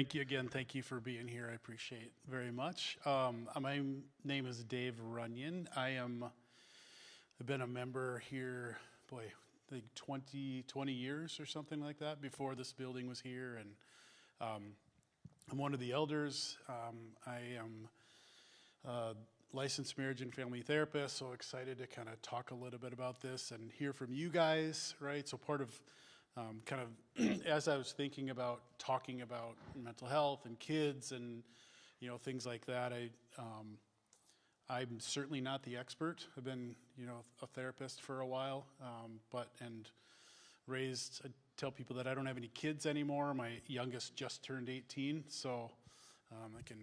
Thank you again. Thank you for being here. I appreciate it very much. My name is Dave Runion. I've been a member here, boy, I think 20 years or something like that before this building was here. And I'm one of the elders. I am a licensed marriage and family therapist, so excited to kind of talk a little bit about this and hear from you guys, right? So part of kind of as I was thinking about talking about mental health and kids and things like that, I'm certainly not the expert. I've been a therapist for a while, and raised. I tell people that I don't have any kids anymore. My youngest just turned 18, so I can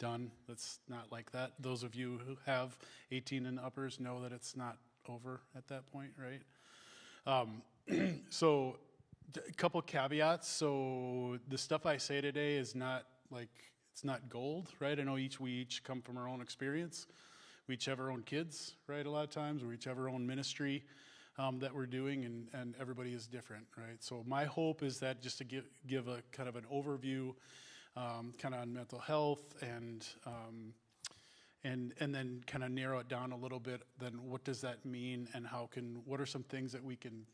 done. It's not like that. Those of you who have 18 and uppers know that it's not over at that point, right? So a couple caveats. So the stuff I say today is not like, it's not gold, right? I know we each come from our own experience. We each have our own kids, right? A lot of times, we each have our own ministry that we're doing, and everybody is different, right? So my hope is that just to give a kind of an overview, kind of on mental health and then kind of narrow it down a little bit. Then what does that mean, and what are some things that we can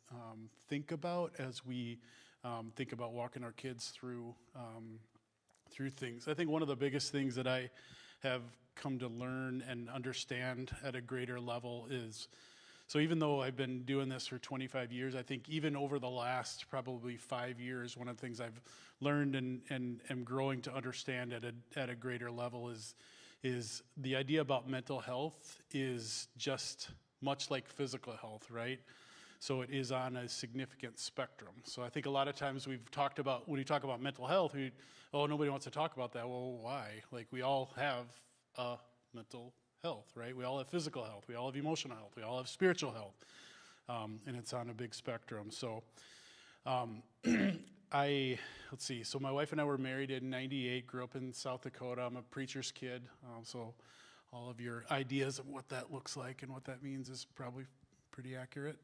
think about as we think about walking our kids through things. I think one of the biggest things that I have come to learn and understand at a greater level is, so even though I've been doing this for 25 years, I think even over the last probably 5 years, one of the things I've learned and am growing to understand at a greater level is the idea about mental health is just much like physical health, right? So it is on a significant spectrum. So I think a lot of times when you talk about mental health, nobody wants to talk about that. Well, why? Like, we all have mental health, right? We all have physical health. We all have emotional health. We all have spiritual health. And it's on a big spectrum. So let's see. So my wife and I were married in '98, grew up in South Dakota. I'm a preacher's kid. So all of your ideas of what that looks like and what that means is probably pretty accurate.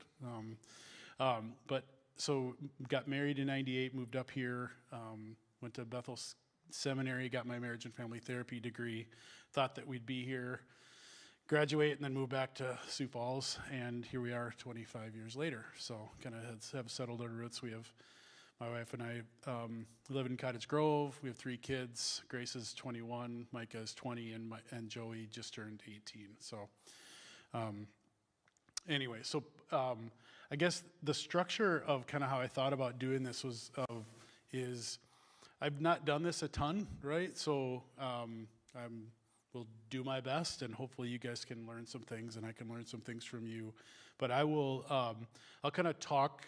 But so got married in '98, moved up here, went to Bethel Seminary, got my marriage and family therapy degree, thought that we'd be here, graduate, and then move back to Sioux Falls, and here we are 25 years later. So kind of have settled our roots. We have, my wife and I live in Cottage Grove. We have 3 kids. Grace is 21, Micah is 20, and Joey just turned 18. So anyway, so I guess the structure of kind of how I thought about doing this is I've not done this a ton, right? So will do my best, and hopefully you guys can learn some things, and I can learn some things from you. But I'll kind of talk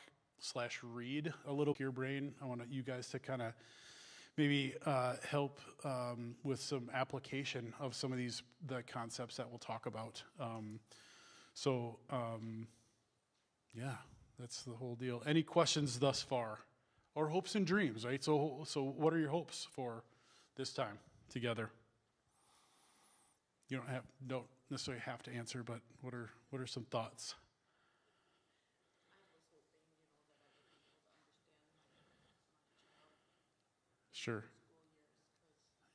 / read a little your brain. I want you guys to kind of maybe help with some application of some of the concepts that we'll talk about. Yeah, that's the whole deal. Any questions thus far? Or hopes and dreams, right? So what are your hopes for this time together? You don't necessarily have to answer, but what are some thoughts? Sure.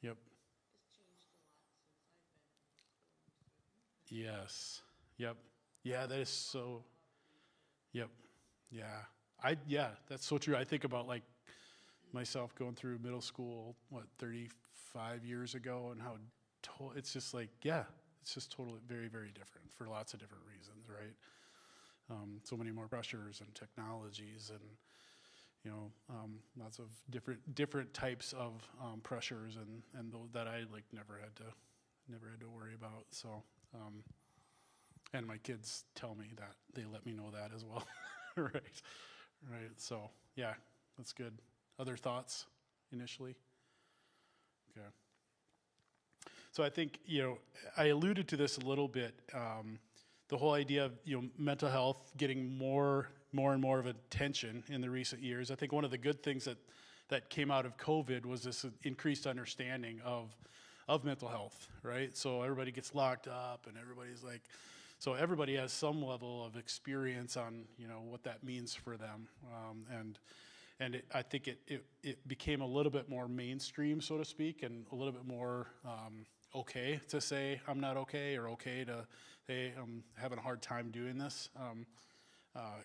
Yep. Yes. Yep. Yeah, that is so. Yep. Yeah. That's so true. I think about like myself going through middle school, 35 years ago, and how it's just like, yeah, it's just totally very, very different for lots of different reasons, right? So many more pressures and technologies, and lots of different types of pressures, and that I like never had to worry about. So, and my kids tell me that, they let me know that as well, right? So yeah, that's good. Other thoughts initially? Okay. So I think, I alluded to this a little bit, the whole idea of, mental health getting more and more of attention in the recent years. I think one of the good things that came out of COVID was this increased understanding of mental health, right? So everybody gets locked up, and so everybody has some level of experience on, what that means for them. And I think it became a little bit more mainstream, so to speak, and a little bit more okay to say I'm not okay, or okay to say I'm having a hard time doing this.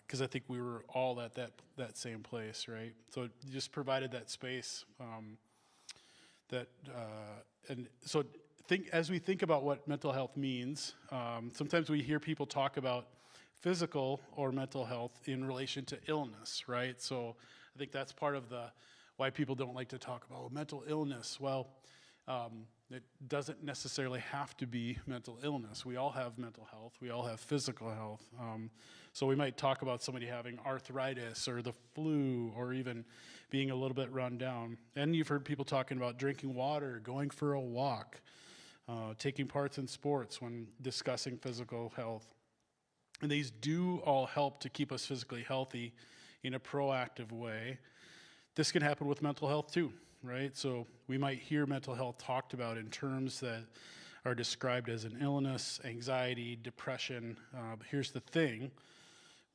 Because I think we were all at that same place, right? So it just provided that space. And so as we think about what mental health means, sometimes we hear people talk about physical or mental health in relation to illness, right? So I think that's part of why people don't like to talk about mental illness. Well, it doesn't necessarily have to be mental illness. We all have mental health. We all have physical health. So we might talk about somebody having arthritis or the flu, or even being a little bit run down. And you've heard people talking about drinking water, going for a walk, taking parts in sports when discussing physical health. And these do all help to keep us physically healthy in a proactive way. This can happen with mental health too, right? So we might hear mental health talked about in terms that are described as an illness, anxiety, depression. But here's the thing.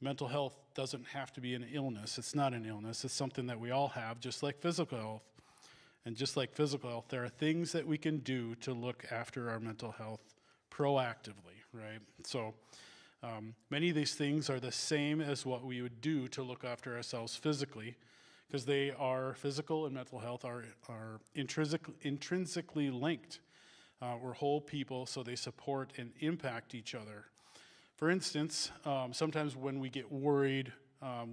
Mental health doesn't have to be an illness. It's not an illness. It's something that we all have, just like physical health. And just like physical health, there are things that we can do to look after our mental health proactively, right? So many of these things are the same as what we would do to look after ourselves physically, because they are physical and mental health are intrinsically linked. We're whole people, so they support and impact each other. For instance, sometimes when we get worried,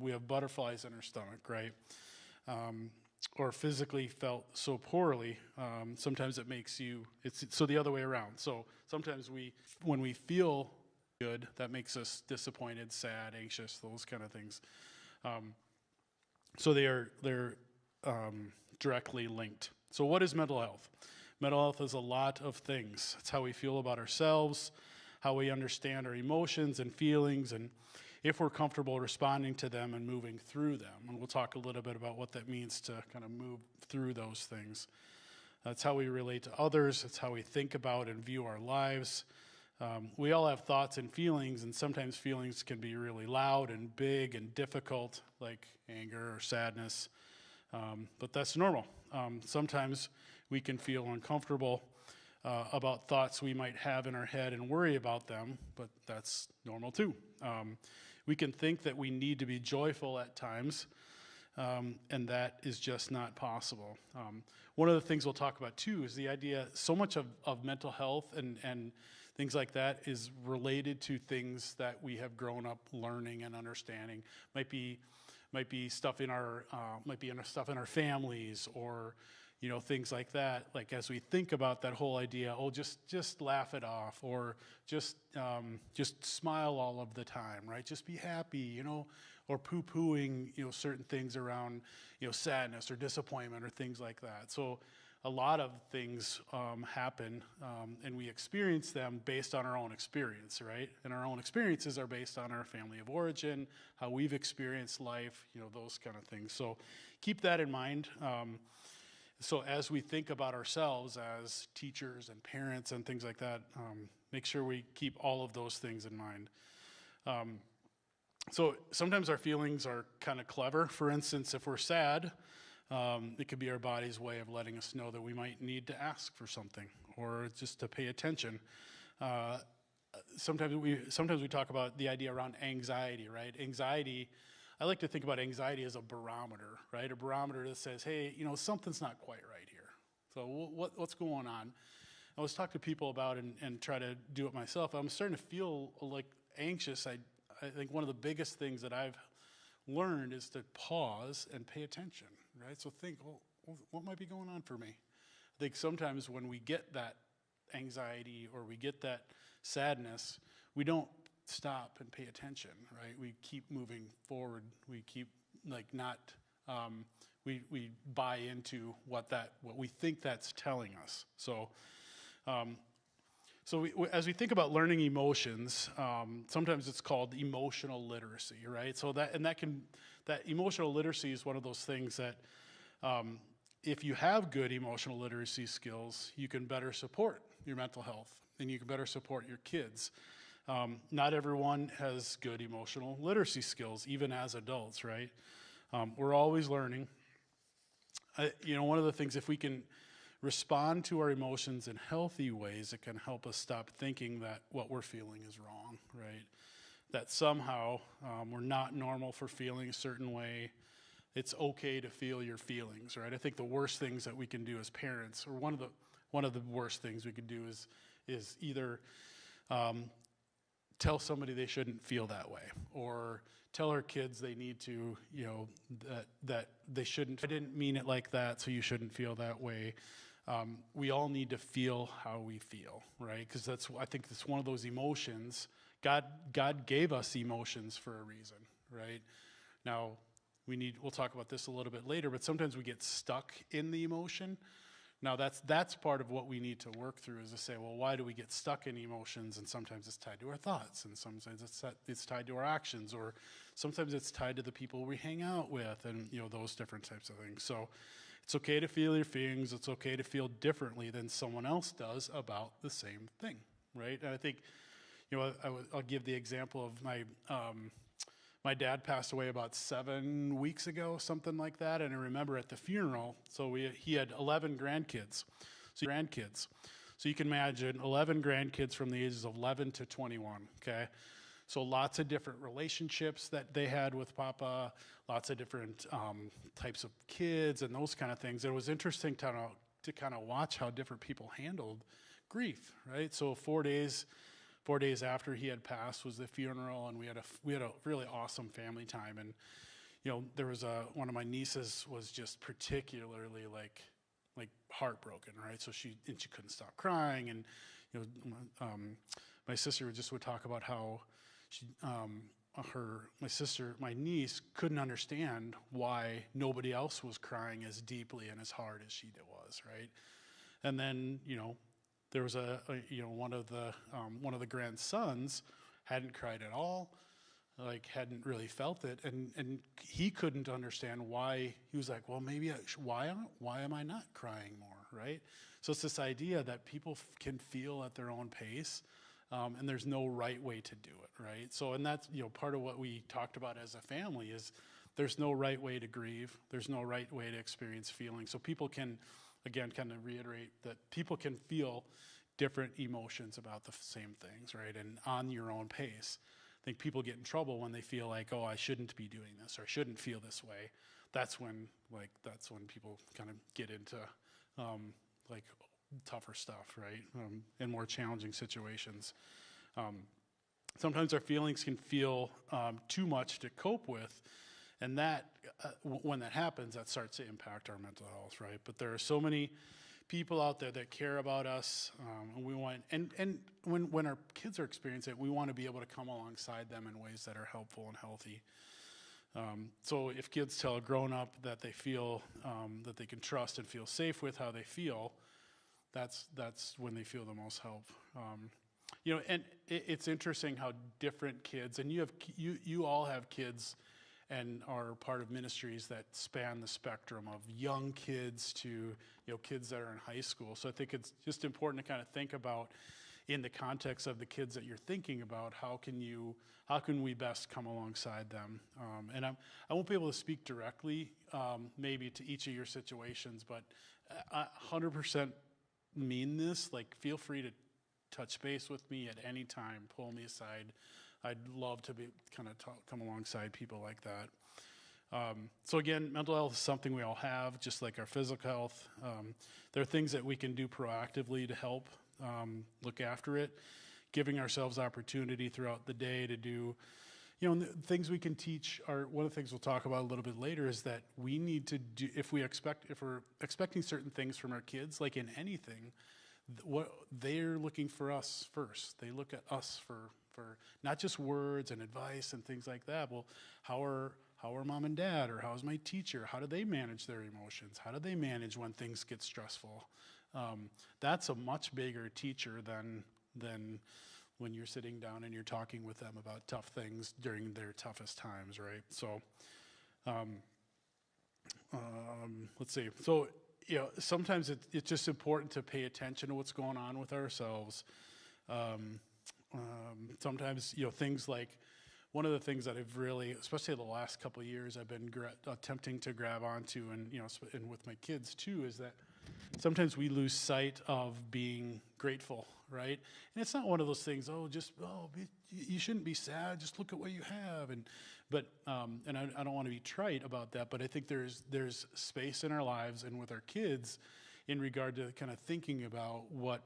we have butterflies in our stomach, right? Or physically felt so poorly, sometimes it makes it's so the other way around. So sometimes when we feel good, that makes us disappointed, sad, anxious, those kind of things. So they're directly linked. So what is mental health? Mental health is a lot of things. It's how we feel about ourselves, how we understand our emotions and feelings, and if we're comfortable responding to them and moving through them. And we'll talk a little bit about what that means to kind of move through those things. That's how we relate to others. It's how we think about and view our lives. We all have thoughts and feelings, and sometimes feelings can be really loud and big and difficult, like anger or sadness. But that's normal. Sometimes we can feel uncomfortable about thoughts we might have in our head and worry about them, but that's normal too. We can think that we need to be joyful at times, and that is just not possible. One of the things we'll talk about too is the idea, so much of mental health and things like that is related to things that we have grown up learning and understanding. Might be stuff in our stuff in our families, or things like that. Like as we think about that whole idea, just laugh it off, or just smile all of the time, right? Just be happy, or poo-pooing, certain things around, sadness or disappointment or things like that. So a lot of things happen, and we experience them based on our own experience, right? And our own experiences are based on our family of origin, how we've experienced life, those kind of things. So keep that in mind. So as we think about ourselves as teachers and parents and things like that, make sure we keep all of those things in mind. So sometimes our feelings are kind of clever. For instance, if we're sad, it could be our body's way of letting us know that we might need to ask for something, or just to pay attention. Sometimes we talk about the idea around anxiety, right? Anxiety, I like to think about anxiety as a barometer, right? A barometer that says, hey, something's not quite right here. So what's going on? I was talking to people about and try to do it myself. I'm starting to feel like anxious. I think one of the biggest things that I've learned is to pause and pay attention, right? So think, well, what might be going on for me? I think sometimes when we get that anxiety or we get that sadness, we don't stop and pay attention, right? We keep moving forward. We keep we buy into what we think that's telling us. So as we think about learning emotions, sometimes it's called emotional literacy, right? So that emotional literacy is one of those things that if you have good emotional literacy skills, you can better support your mental health and you can better support your kids. Not everyone has good emotional literacy skills, even as adults, right? We're always learning. One of the things, if we can respond to our emotions in healthy ways, it can help us stop thinking that what we're feeling is wrong, right? That somehow we're not normal for feeling a certain way. It's okay to feel your feelings, right? I think the worst things that we can do as parents, or one of the worst things we could do is either tell somebody they shouldn't feel that way, or tell our kids they need to, that they shouldn't. I didn't mean it like that, so you shouldn't feel that way. We all need to feel how we feel, right? Because I think that's one of those emotions. God gave us emotions for a reason, right? Now, we'll talk about this a little bit later, but sometimes we get stuck in the emotion. Now, that's part of what we need to work through, is to say, well, why do we get stuck in emotions? And sometimes it's tied to our thoughts, and sometimes it's tied to our actions, or sometimes it's tied to the people we hang out with, and those different types of things. So it's okay to feel your feelings. It's okay to feel differently than someone else does about the same thing, right? And I think, I'll give the example of my dad passed away about 7 weeks ago, something like that. And I remember at the funeral, he had 11 grandkids. So you can imagine 11 grandkids from the ages of 11 to 21, okay? So lots of different relationships that they had with Papa, lots of different types of kids and those kind of things. It was interesting to kind of watch how different people handled grief, right? So 4 days after he had passed was the funeral, and we had a really awesome family time. And there was one of my nieces was just particularly like heartbroken, right? So she couldn't stop crying, and my sister would talk about how my niece couldn't understand why nobody else was crying as deeply and as hard as she was, right? And then there was one of the grandsons hadn't cried at all, hadn't really felt it, and he couldn't understand why. He was like, well, maybe why am I not crying more, right? So it's this idea that people can feel at their own pace, and there's no right way to do it, right? So, and that's part of what we talked about as a family is there's no right way to grieve. There's no right way to experience feeling. So people can, again, kind of reiterate that people can feel different emotions about the same things, right? And on your own pace. I think people get in trouble when they feel like, oh, I shouldn't be doing this, or I shouldn't feel this way. That's when people kind of get into tougher stuff, right? And more challenging situations. Sometimes our feelings can feel too much to cope with, and that when that happens, that starts to impact our mental health, right? But there are so many people out there that care about us, and we want, and when our kids are experiencing it, we want to be able to come alongside them in ways that are helpful and healthy. So if kids tell a grown-up that they feel that they can trust and feel safe with how they feel, that's when they feel the most help. And it's interesting how different kids, and you all have kids and are part of ministries that span the spectrum of young kids to kids that are in high school. So I think it's just important to kind of think about, in the context of the kids that you're thinking about, how can we best come alongside them? And I won't be able to speak directly maybe to each of your situations, but I 100% mean this. Feel free to touch base with me at any time, pull me aside. I'd love to be come alongside people like that. So again, mental health is something we all have, just like our physical health. There are things that we can do proactively to help look after it, giving ourselves opportunity throughout the day to do, things we can teach. One of the things we'll talk about a little bit later is that we need to do, if we're expecting certain things from our kids, like in anything, what they're looking for us first. They look at us for not just words and advice and things like that. Well, how are mom and dad, or how's my teacher? How do they manage their emotions? How do they manage when things get stressful? That's a much bigger teacher than when you're sitting down and you're talking with them about tough things during their toughest times, right? So, let's see. So, sometimes it's just important to pay attention to what's going on with ourselves. Sometimes, things like one of the things that I've really, especially the last couple of years, I've been attempting to grab onto, and and with my kids too, is that sometimes we lose sight of being grateful, right? And it's not one of those things. You shouldn't be sad. Just look at what you have, and I don't want to be trite about that, but I think there's space in our lives and with our kids in regard to kind of thinking about what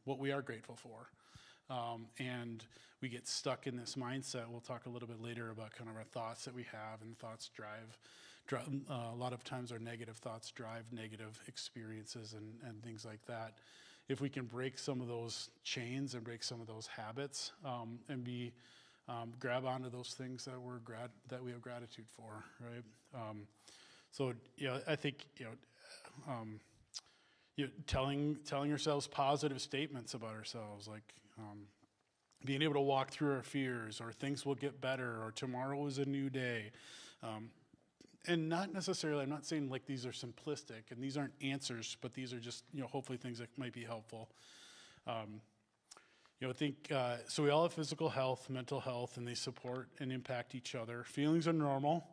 we are grateful for. And we get stuck in this mindset. We'll talk a little bit later about kind of our thoughts that we have, and thoughts drive a lot of times our negative thoughts drive negative experiences and things like that. If we can break some of those chains and break some of those habits, and grab onto those things that we have gratitude for, right? I think telling ourselves positive statements about ourselves, like being able to walk through our fears, or things will get better, or tomorrow is a new day. And not necessarily, I'm not saying like these are simplistic and these aren't answers, but these are just, hopefully things that might be helpful. I think, so we all have physical health, mental health, and they support and impact each other. Feelings are normal.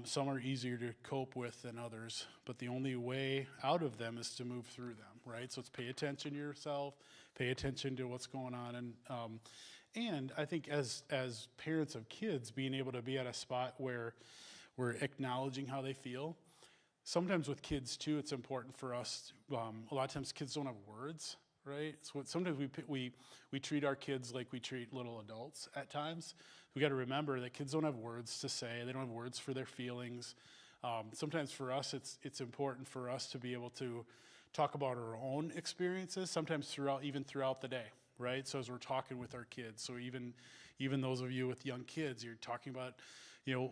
Some are easier to cope with than others, but the only way out of them is to move through them, right? So it's pay attention to yourself, pay attention to what's going on. And I think as parents of kids, being able to be at a spot where we're acknowledging how they feel. Sometimes with kids too, it's important for us, a lot of times kids don't have words, right? So sometimes we treat our kids like we treat little adults at times. We got to remember that kids don't have words to say. They don't have words for their feelings. Sometimes for us, it's important for us to be able to talk about our own experiences, sometimes throughout the day, right? So as we're talking with our kids, so even those of you with young kids, you're talking about,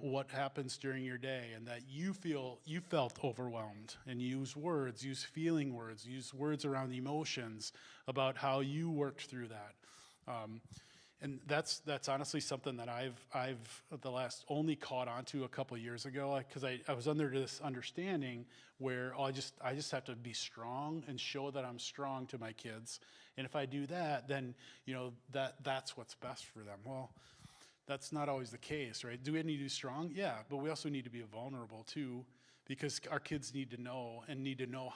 what happens during your day, and that you felt overwhelmed, and use feeling words, use words around emotions about how you worked through that. And that's honestly something that I've the last only caught on to a couple of years ago, because I was under this understanding where I just have to be strong and show that I'm strong to my kids. And if I do that, then that's what's best for them. Well, that's not always the case, right? Do we need to be strong? Yeah, but we also need to be vulnerable too, because our kids need to know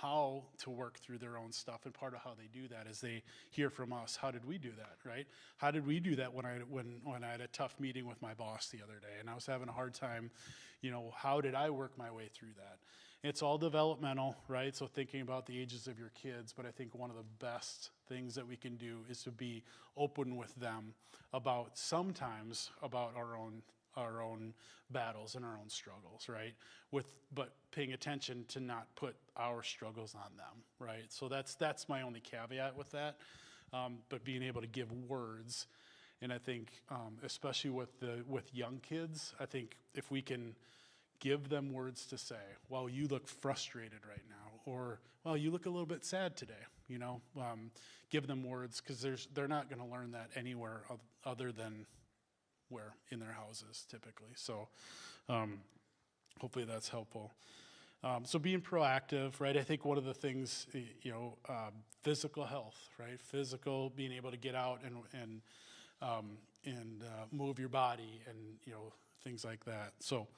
how to work through their own stuff. And part of how they do that is they hear from us. How did we do that, right? How did we do that when I had a tough meeting with my boss the other day and I was having a hard time, how did I work my way through that? It's all developmental, right? So thinking about the ages of your kids, but I think one of the best things that we can do is to be open with them sometimes about our own battles and our own struggles, right? But paying attention to not put our struggles on them, right? So that's my only caveat with that. But being able to give words, and I think especially with young kids, I think if we can give them words to say, well, you look frustrated right now, or, well, you look a little bit sad today, give them words, because they're not going to learn that anywhere other than where in their houses typically. So hopefully that's helpful. So being proactive, right? I think one of the things, physical health, right? Being able to get out and move your body and, things like that. So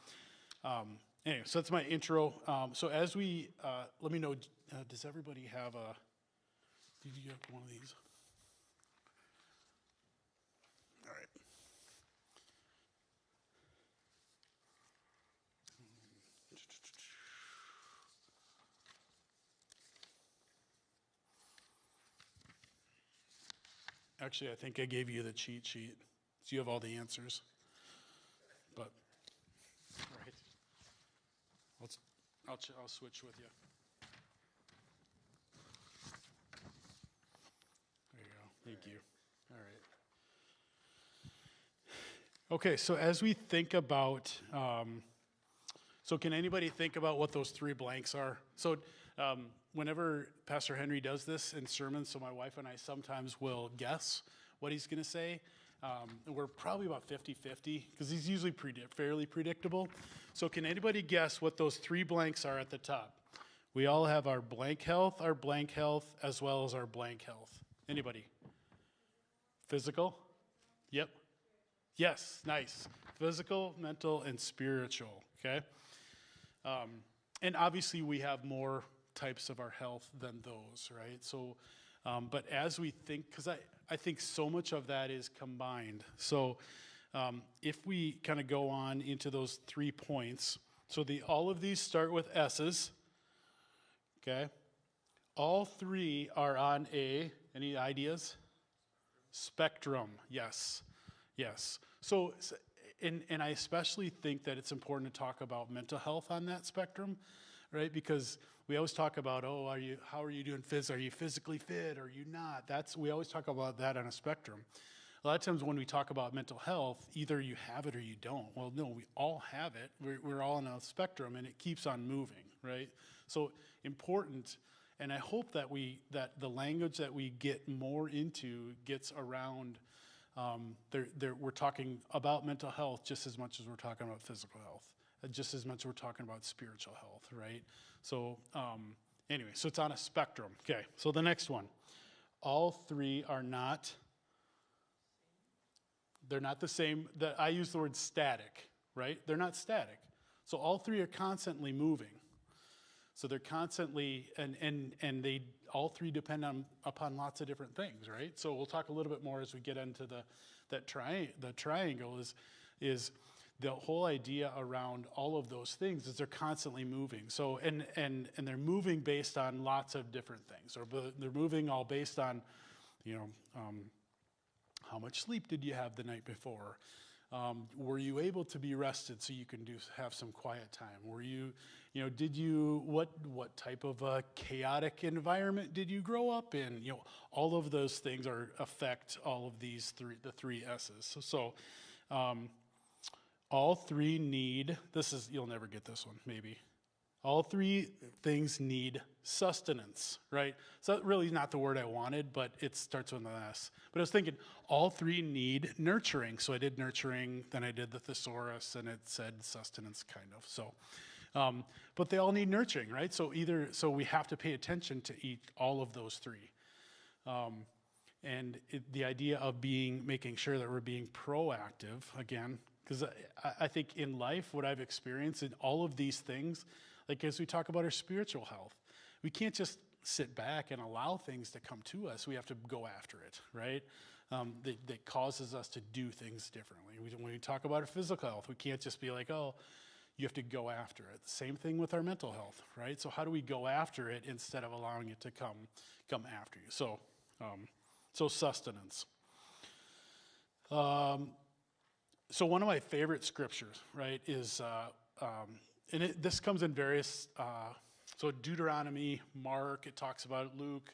anyway, so that's my intro. So as we, let me know, does everybody have did you have one of these? All right. Actually, I think I gave you the cheat sheet, so you have all the answers. But, all right. I'll switch with you. There you go. Thank you. All right. Okay, so as we think about, so can anybody think about what those three blanks are? So whenever Pastor Henry does this in sermons, so my wife and I sometimes will guess what he's going to say. We're probably about 50-50 because he's usually fairly predictable. So can anybody guess what those three blanks are at the top? We all have our blank health, as well as our blank health. Anybody? Physical? Yep. Yes, nice. Physical, mental, and spiritual, okay? And obviously we have more types of our health than those, right? So, but as we think, because I think so much of that is combined. So if we kind of go on into those 3 points, so all of these start with S's, okay? All 3 are on any ideas? Spectrum, yes, yes. So, and I especially think that it's important to talk about mental health on that spectrum, right? Because we always talk about, how are you doing are you physically fit? Are you not? We always talk about that on a spectrum. A lot of times when we talk about mental health, either you have it or you don't. Well, no, we all have it. We're all on a spectrum, and it keeps on moving, right? So important, and I hope that the language that we get more into gets around. We're talking about mental health just as much as we're talking about physical health, just as much as we're talking about spiritual health, right? So anyway, so it's on a spectrum. Okay, so the next one. All 3 are not, they're not the same. I use the word static, right? They're not static. So all 3 are constantly moving. So they're constantly, and they all 3 depend upon lots of different things, right? So we'll talk a little bit more as we get into the triangle is the whole idea around all of those things is they're constantly moving. So and they're moving based on lots of different things, or they're moving all based on, how much sleep did you have the night before? Were you able to be rested so you can have some quiet time? Were you, what type of a chaotic environment did you grow up in? All of those things affect all of the 3 S's. So all 3 need, you'll never get this one, maybe. All 3 things need sustenance, right? So that really is not the word I wanted, but it starts with an S. But I was thinking, all 3 need nurturing. So I did nurturing, then I did the thesaurus, and it said sustenance, kind of. So, but they all need nurturing, right? So we have to pay attention to all of those 3. And the idea of making sure that we're being proactive, again, because I think in life, what I've experienced in all of these things, like as we talk about our spiritual health, we can't just sit back and allow things to come to us. We have to go after it, right? That causes us to do things differently. When we talk about our physical health, we can't just be like, oh, you have to go after it. Same thing with our mental health, right? So how do we go after it instead of allowing it to come after you? So sustenance. So one of my favorite scriptures, right, is, this comes in various, so Deuteronomy, Mark, it talks about it, Luke.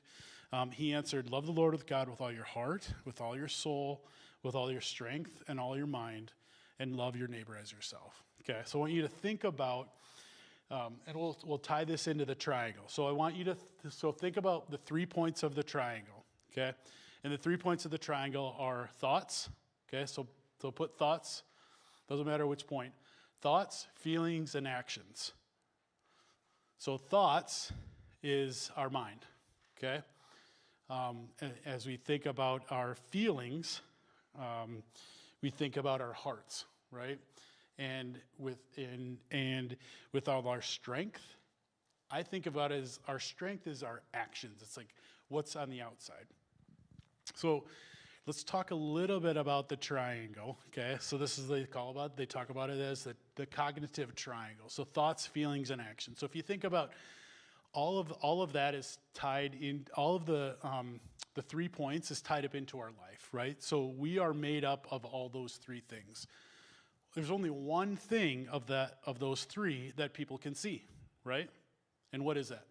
He answered, love the Lord with God with all your heart, with all your soul, with all your strength, and all your mind, and love your neighbor as yourself. Okay, so I want you to think about, and we'll tie this into the triangle. So I want you to think about the 3 points of the triangle, okay? And the 3 points of the triangle are thoughts, okay? So put thoughts, doesn't matter which point. Thoughts, feelings, and actions. So thoughts is our mind, okay? As we think about our feelings, we think about our hearts, right? And with all our strength, I think about it as our strength is our actions. It's like what's on the outside. So let's talk a little bit about the triangle, okay? So this is they talk about it as the cognitive triangle. So thoughts, feelings, and action. So if you think about all of that is tied in, all of the 3 points is tied up into our life, right? So we are made up of all those 3 things. There's only one thing of those 3 that people can see, right? And what is that?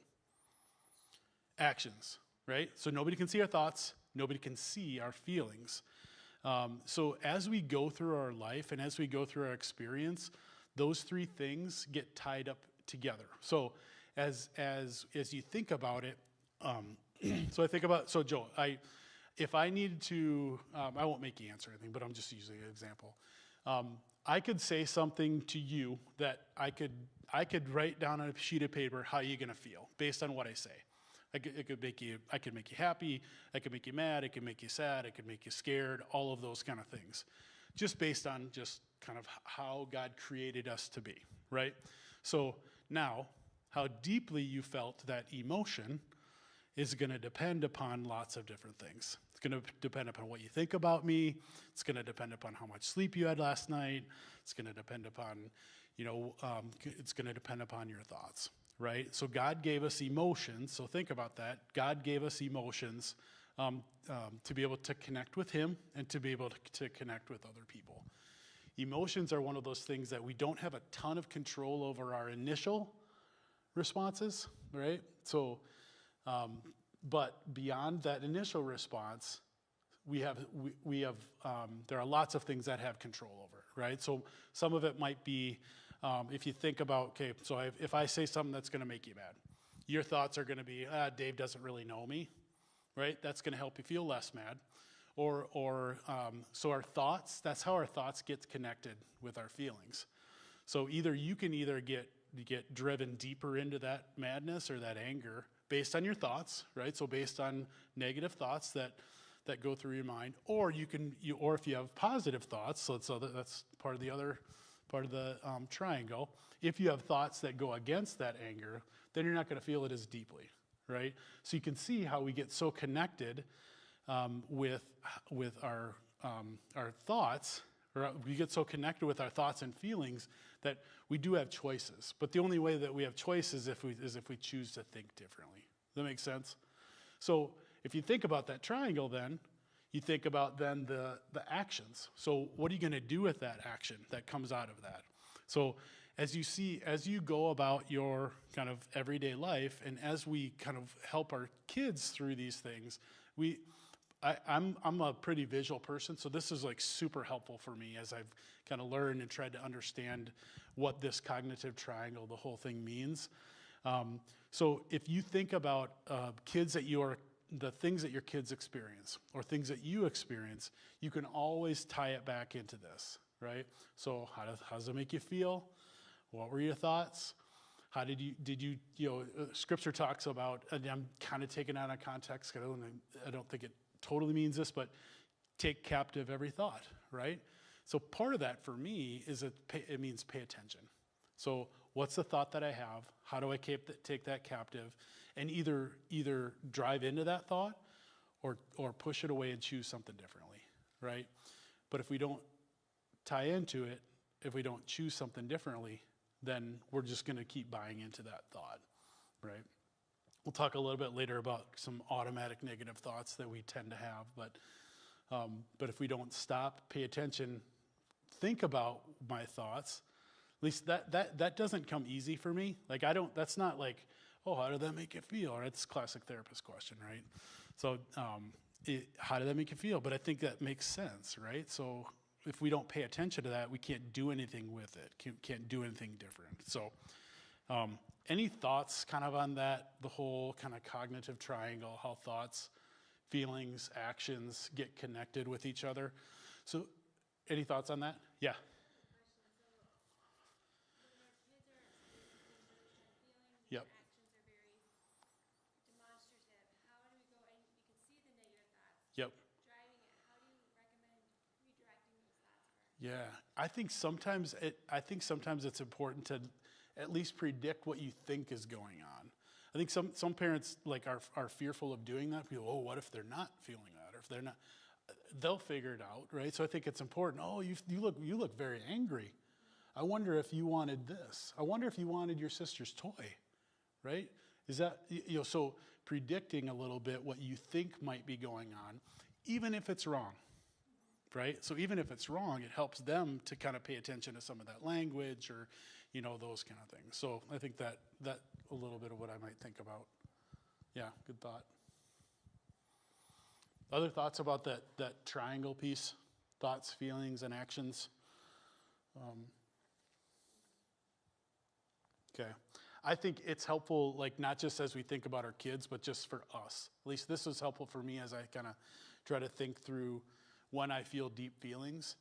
Actions, right? So nobody can see our thoughts. Nobody can see our feelings. So as we go through our life and as we go through our experience, those 3 things get tied up together. So as you think about it, so Joe, if I needed to, I won't make you answer anything, but I'm just using an example. I could say something to you that I could write down on a sheet of paper how you're gonna feel based on what I say. I could make you happy, I could make you mad, I could make you sad, I could make you scared, all of those kind of things. just based on just kind of how God created us to be, right? So now, how deeply you felt that emotion is going to depend upon lots of different things. It's going to depend upon what you think about me. It's going to depend upon how much sleep you had last night. It's going to depend upon, it's going to depend upon your thoughts, right? So God gave us emotions. So think about that. God gave us emotions to be able to connect with him and to be able to connect with other people. Emotions are one of those things that we don't have a ton of control over our initial responses, right? So, but beyond that initial response, there are lots of things that have control over it, right? So some of it might be, if you think about, okay, so if I say something that's going to make you mad, your thoughts are going to be, Dave doesn't really know me, right? That's going to help you feel less mad. So our thoughts, that's how our thoughts get connected with our feelings. So you can get driven deeper into that madness or that anger based on your thoughts, right? So based on negative thoughts that go through your mind, or if you have positive thoughts, so that's part of the triangle. If you have thoughts that go against that anger, then you're not going to feel it as deeply, right? So you can see how we get so connected with our thoughts, or we get so connected with our thoughts and feelings that we do have choices. But the only way that we have choices is if we choose to think differently. Does that make sense? So if you think about that triangle, then you think about then the actions. So what are you going to do with that action that comes out of that? So as you go about your kind of everyday life, and as we kind of help our kids through these things, I'm a pretty visual person, so this is like super helpful for me as I've kind of learned and tried to understand what this cognitive triangle, the whole thing means. So if you think about the things that your kids experience or things that you experience, you can always tie it back into this, right? So how does it make you feel? What were your thoughts? How did you Scripture talks about, and I'm kind of taking it out of context, because I don't think it totally means this, but take captive every thought, right? So part of that for me is it means pay attention. So what's the thought that I have? How do I take that captive? And either drive into that thought or push it away and choose something differently, right? But if we don't tie into it, if we don't choose something differently, then we're just going to keep buying into that thought, right? We'll talk a little bit later about some automatic negative thoughts that we tend to have, but if we don't stop, pay attention, think about my thoughts, at least that doesn't come easy for me. Like that's not like, oh, how did that make you feel? Or it's a classic therapist question, right? So how did that make you feel? But I think that makes sense, right? So if we don't pay attention to that, we can't do anything with it, can't do anything different. So any thoughts kind of on that, the whole kind of cognitive triangle, how thoughts, feelings, actions get connected with each other? So any thoughts on that? Yeah. Yep. Yep. Yeah, I think sometimes it's important to at least predict what you think is going on. I think some parents like are fearful of doing that. People, oh, what if they're not feeling that, or if they're not, they'll figure it out, right? So I think it's important. Oh, you look very angry. I wonder if you wanted this. I wonder if you wanted your sister's toy, right? Is that so predicting a little bit what you think might be going on, even if it's wrong. Right? So even if it's wrong, it helps them to kind of pay attention to some of that language or, those kind of things. So I think that a little bit of what I might think about. Yeah, good thought. Other thoughts about that triangle piece? Thoughts, feelings, and actions? Okay. I think it's helpful, like not just as we think about our kids, but just for us. At least this was helpful for me as I kind of try to think through when I feel deep feelings,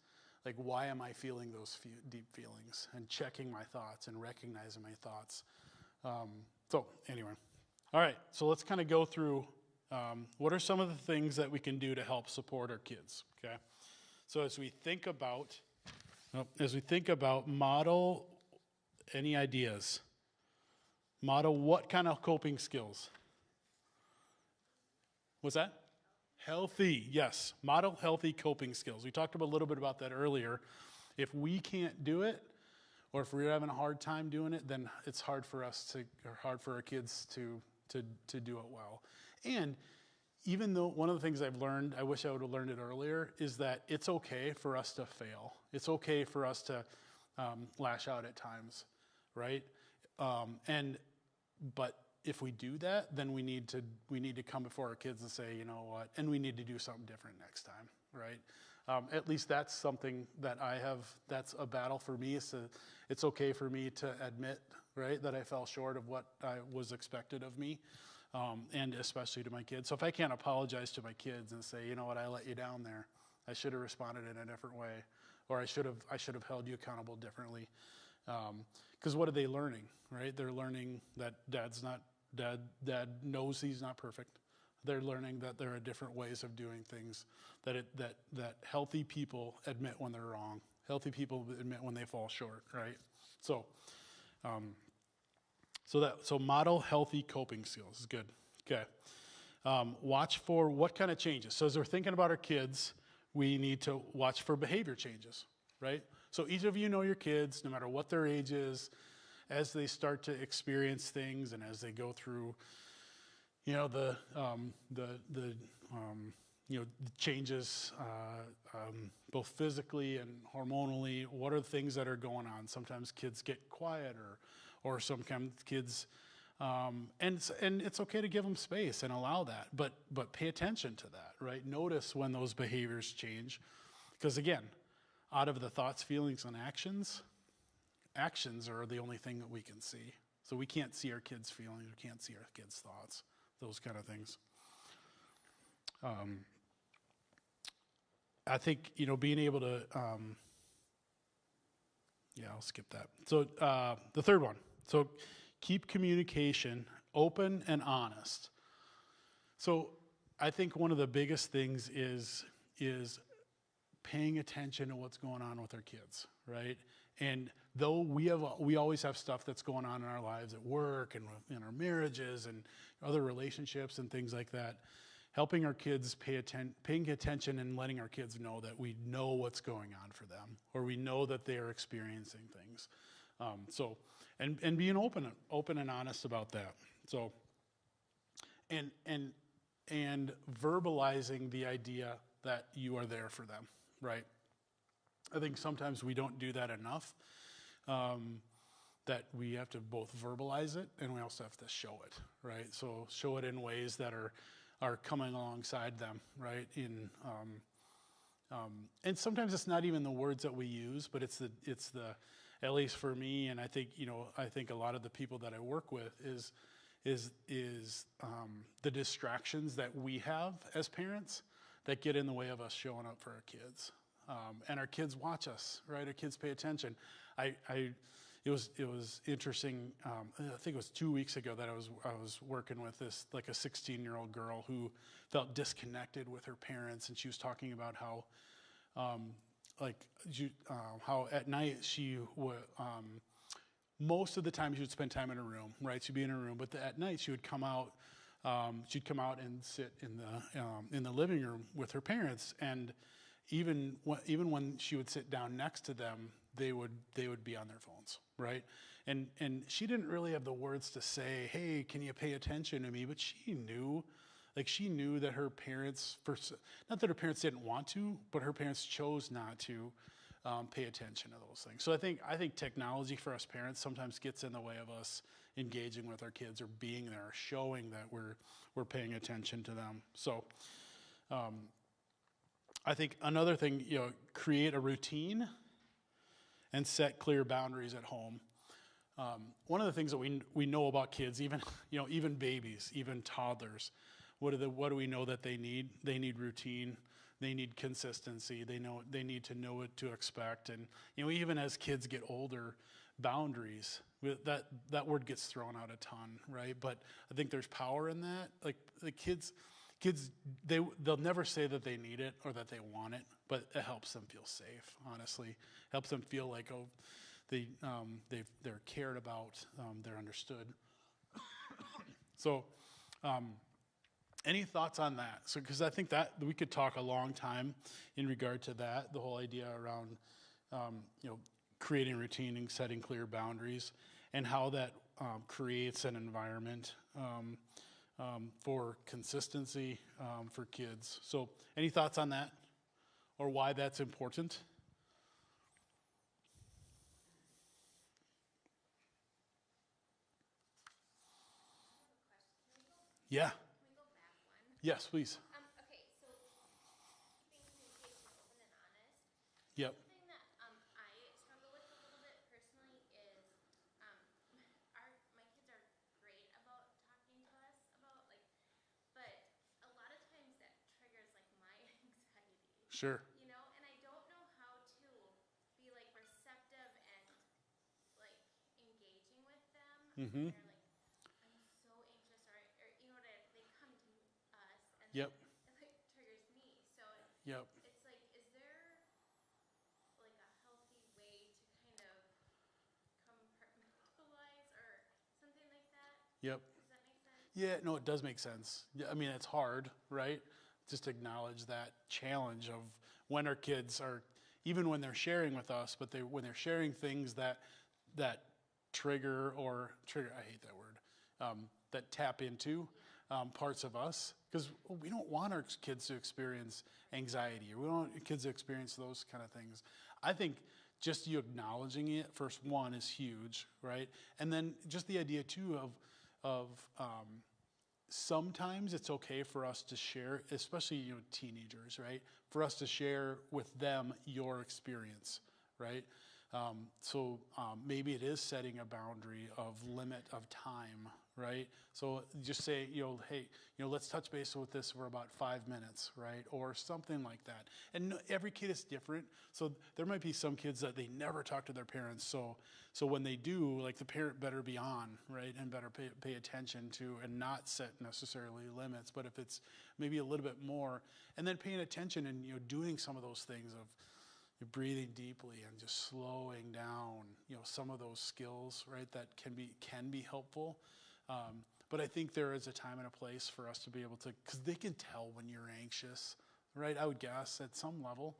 like why am I feeling those deep feelings, and checking my thoughts and recognizing my thoughts. So anyway, all right, so let's kind of go through what are some of the things that we can do to help support our kids, okay? So as we think about model, any ideas? Model what kind of coping skills? What's that? Healthy, yes. Model healthy coping skills. We talked a little bit about that earlier. If we can't do it, or if we're having a hard time doing it, then it's hard for our kids to do it well. And even though one of the things I've learned, I wish I would have learned it earlier, is that it's okay for us to fail. It's okay for us to lash out at times, right? But if we do that, then we need to come before our kids and say, you know what, and we need to do something different next time, right? At least that's something that that's a battle for me. It's okay for me to admit, right, that I fell short of what was expected of me, and especially to my kids. So if I can't apologize to my kids and say, you know what, I let you down there, I should have responded in a different way, or I should have held you accountable differently. Because what are they learning, right? They're learning that dad knows he's not perfect. They're learning that there are different ways of doing things, that healthy people admit when they're wrong. Healthy people admit when they fall short, right? So model healthy coping skills is good. Okay. Watch for what kind of changes. So as we're thinking about our kids, we need to watch for behavior changes, right? So each of you know your kids, no matter what their age is, as they start to experience things and as they go through, the changes, both physically and hormonally. What are the things that are going on? Sometimes kids get quieter, or sometimes kids, and it's okay to give them space and allow that, but pay attention to that, right? Notice when those behaviors change, because again, out of the thoughts, feelings, and actions are the only thing that we can see. So we can't see our kids' feelings, we can't see our kids' thoughts, those kind of things. I think, being able to, I'll skip that. So the third one, so keep communication open and honest. So I think one of the biggest things is paying attention to what's going on with our kids, right? And though we always have stuff that's going on in our lives at work and in our marriages and other relationships and things like that, helping our kids paying attention and letting our kids know that we know what's going on for them, or we know that they are experiencing things. And being open and honest about that. So, and verbalizing the idea that you are there for them, right? I think sometimes we don't do that enough, that we have to both verbalize it and we also have to show it, right? So show it in ways that are coming alongside them, right? And sometimes it's not even the words that we use, but it's the at least for me, and I think a lot of the people that I work with is the distractions that we have as parents that get in the way of us showing up for our kids. And our kids watch us, right? Our kids pay attention. It was interesting. I think it was 2 weeks ago that I was working with this, like a 16-year-old girl who felt disconnected with her parents, and she was talking about how, how at night she would, most of the time she would spend time in her room, right? She'd be in her room, but at night she would come out. She'd come out and sit in the living room with her parents, and even when she would sit down next to them, they would be on their phones, right? And she didn't really have the words to say, "Hey, can you pay attention to me?" But she knew that her parents, not that her parents didn't want to, but her parents chose not to pay attention to those things. So I think technology for us parents sometimes gets in the way of us engaging with our kids or being there, showing that we're paying attention to them. So I think another thing, create a routine and set clear boundaries at home. One of the things that we know about kids, even babies, even toddlers, what do we know that they need? They need routine. They need consistency. They need to know what to expect. And even as kids get older, boundaries, that word gets thrown out a ton, right? But I think there's power in that. Like the kids kids, they'll never say that they need it or that they want it, but it helps them feel safe, honestly. Helps them feel like, oh, they're cared about, they're understood. So, any thoughts on that? So, because I think that we could talk a long time in regard to that, the whole idea around, creating routine and setting clear boundaries, and how that creates an environment for consistency for kids. So, any thoughts on that, or why that's important? Yeah. Can we go back one? Yes, please. Okay, so keeping communication open and honest. Yep. Something that I struggle with a little bit personally is um, my kids are great about talking to us about but a lot of times that triggers my anxiety. Sure. And I don't know how to be receptive and engaging with them. Mm-hmm. They're I'm so anxious, or they come to us, and Yep. it triggers me. So Yep. it's is there a healthy way to kind of compartmentalize or something like that? Yep. Does that make sense? Yeah, no, it does make sense. Yeah, I mean, it's hard, right? Just acknowledge that challenge of when our kids are, even when they're sharing with us, but when they're sharing things that trigger, I hate that word, that tap into parts of us, because we don't want our kids to experience anxiety, or we don't want kids to experience those kind of things. I think just you acknowledging it, first one, is huge, right? And then just the idea too of sometimes it's okay for us to share, especially teenagers, right? For us to share with them your experience, right? So maybe it is setting a boundary of limit of time, right? So just say, hey, let's touch base with this for about 5 minutes, right? Or something like that. And every kid is different. So there might be some kids that they never talk to their parents. So when they do, the parent better be on, right? And better pay attention to, and not set necessarily limits. But if it's maybe a little bit more, and then paying attention and, doing some of those things of, you're breathing deeply and just slowing down, some of those skills, right, that can be helpful. But I think there is a time and a place for us to be able to, because they can tell when you're anxious, right? I would guess at some level,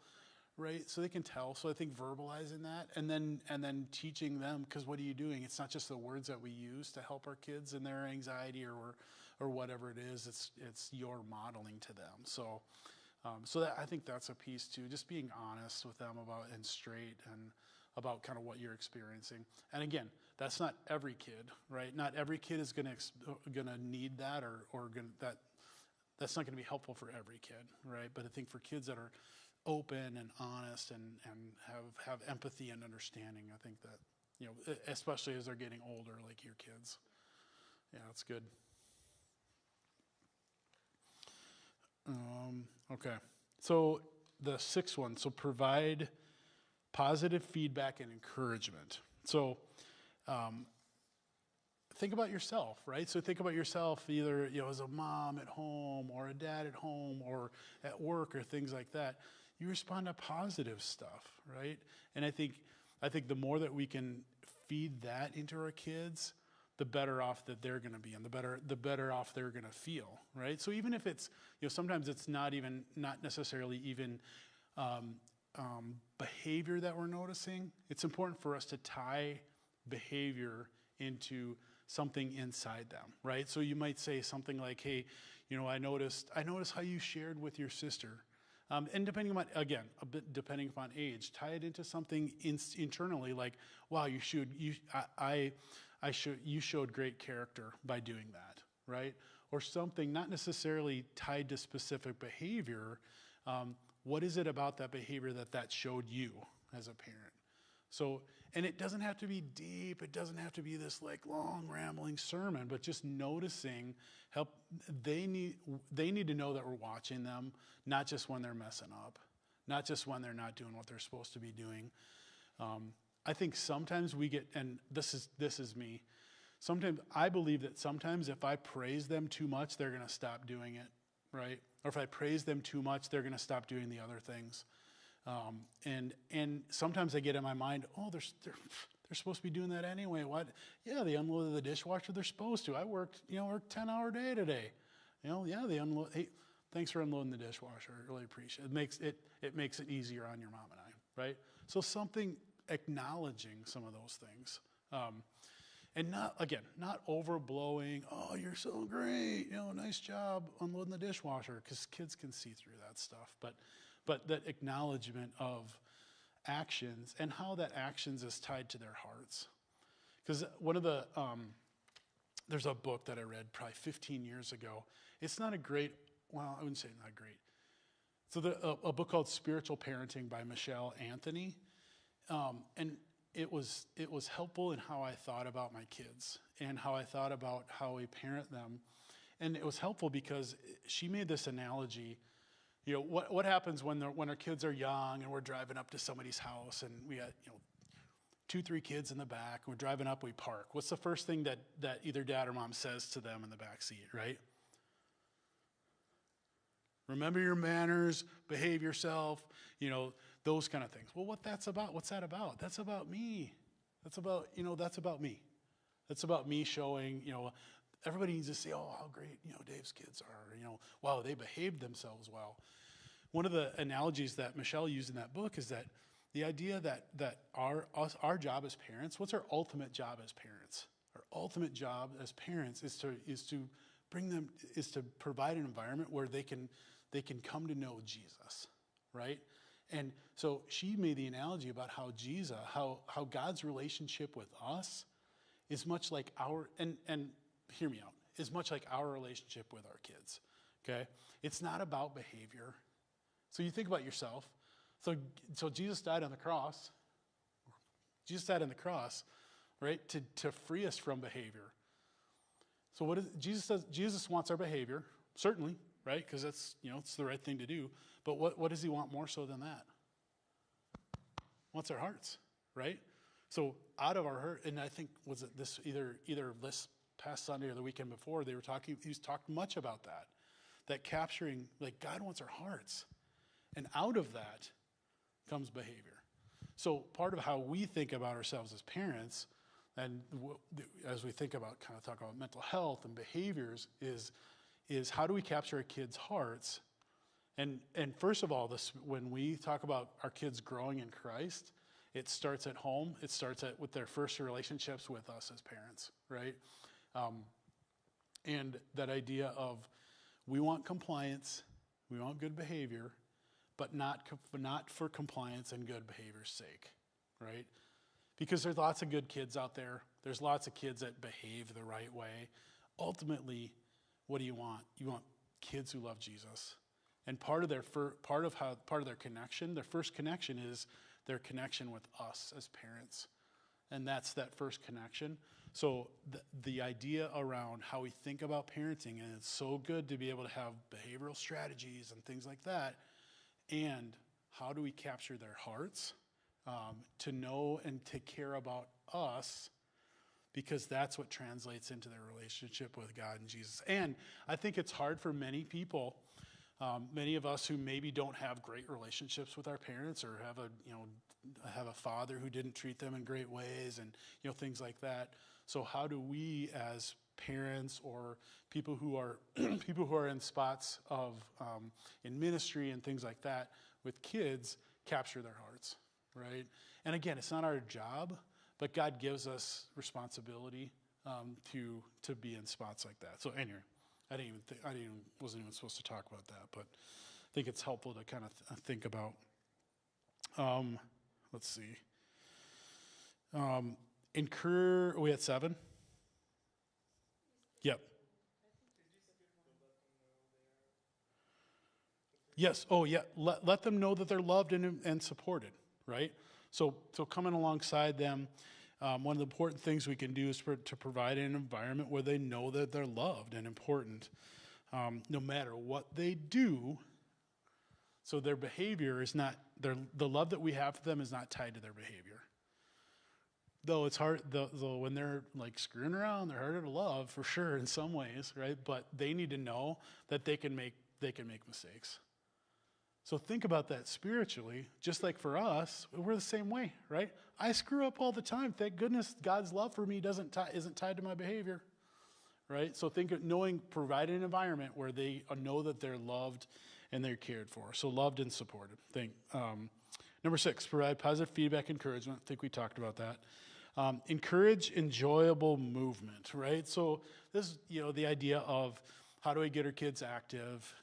right? So they can tell. So I think verbalizing that, and then teaching them, because what are you doing? It's not just the words that we use to help our kids in their anxiety or whatever it is. It's your modeling to them. So that, I think that's a piece too, just being honest with them about, and straight, and about kind of what you're experiencing. And again, that's not every kid, right? Not every kid is gonna need that, that's not gonna be helpful for every kid, right? But I think for kids that are open and honest and have empathy and understanding, I think that, especially as they're getting older, like your kids. Yeah, that's good. Okay, so the sixth one, so provide positive feedback and encouragement. So think about yourself, right? So think about yourself either, as a mom at home, or a dad at home, or at work, or things like that. You respond to positive stuff, right? And I think the more that we can feed that into our kids, the better off that they're going to be, and the better off they're going to feel, right? So even if it's, sometimes it's not necessarily even behavior that we're noticing. It's important for us to tie behavior into something inside them, right? So you might say something like, hey, I noticed how you shared with your sister. And depending upon age, tie it into something internally, like, wow, you showed great character by doing that, right? Or something not necessarily tied to specific behavior. What is it about that behavior that showed you as a parent? So, and it doesn't have to be deep. It doesn't have to be this long rambling sermon, but just noticing they need to know that we're watching them, not just when they're messing up, not just when they're not doing what they're supposed to be doing. I think sometimes we get, and this is me, sometimes I believe that sometimes if I praise them too much, they're going to stop doing it right? Or if I praise them too much, they're going to stop doing the other things. And sometimes I get in my mind, oh, they're supposed to be doing that anyway. What? Yeah, they unloaded the dishwasher. They're supposed to. I worked 10-hour day today. Yeah, they unload. Hey, thanks for unloading the dishwasher. I really appreciate it. It makes it easier on your mom and I, right? So something acknowledging some of those things. And not overblowing, oh, you're so great, nice job unloading the dishwasher, because kids can see through that stuff. But that acknowledgement of actions and how that actions is tied to their hearts. Because one of the, there's a book that I read probably 15 years ago. It's not a great, well, I wouldn't say not great. So a book called Spiritual Parenting by Michelle Anthony. And it was helpful in how I thought about my kids and how I thought about how we parent them. And it was helpful because she made this analogy. What happens when our kids are young and we're driving up to somebody's house and we got 2-3 kids in the back, we're driving up, we park. What's the first thing that either dad or mom says to them in the back seat, right? Remember your manners, behave yourself, those kind of things. Well, what's that about? That's about me. That's about me. That's about me showing, everybody needs to say, oh, how great, Dave's kids are, wow, they behaved themselves well. One of the analogies that Michelle used in that book is that the idea that our job as parents, what's our ultimate job as parents? Our ultimate job as parents is to provide an environment where they can come to know Jesus, right? And so she made the analogy about how God's relationship with us is much like and hear me out, is much like our relationship with our kids, okay? It's not about behavior. So you think about yourself. So Jesus died on the cross. Jesus died on the cross, right, to free us from behavior. So what is Jesus does? Jesus wants our behavior, certainly, right? Because that's, it's the right thing to do. But what does he want more so than that? He wants our hearts, right? So out of our heart, and I think, was it this either this past Sunday or the weekend before, he's talked much about that capturing, like, God wants our hearts. And out of that comes behavior. So part of how we think about ourselves as parents, and as we think about, talk about mental health and behaviors, is how do we capture our kids' hearts? And first of all, when we talk about our kids growing in Christ, it starts at home. It starts with their first relationships with us as parents, right? And that idea of we want compliance, we want good behavior, but not for compliance and good behavior's sake, right? Because there's lots of good kids out there. There's lots of kids that behave the right way. Ultimately, what do you want? You want kids who love Jesus. And part of their connection, their first connection is their connection with us as parents. And that's that first connection. So the idea around how we think about parenting, and it's so good to be able to have behavioral strategies and things like that. And how do we capture their hearts to know and to care about us, because that's what translates into their relationship with God and Jesus. And I think it's hard for many people, many of us who maybe don't have great relationships with our parents or have a father who didn't treat them in great ways and things like that. So how do we as parents or people who are in spots of in ministry and things like that with kids capture their hearts, right? And again, it's not our job, but God gives us responsibility to be in spots like that. So anyway, wasn't even supposed to talk about that, but I think it's helpful to kind of think about. Let's see. Are we at 7? Yep. Yes. Oh, yeah. Let them know that they're loved and supported, right? So coming alongside them, one of the important things we can do is to provide an environment where they know that they're loved and important, no matter what they do. So their behavior is not, the love that we have for them is not tied to their behavior. Though it's hard, though when they're like screwing around, they're harder to love for sure in some ways, right? But they need to know that they can make they can make mistakes. So think about that spiritually. Just like for us, we're the same way, right? I screw up all the time. Thank goodness God's love for me isn't tied to my behavior, right? So think of providing an environment where they know that they're loved and they're cared for. So loved and supported. Number 6, provide positive feedback, encouragement. I think we talked about that. Encourage enjoyable movement, right? So this, the idea of how do we get our kids active,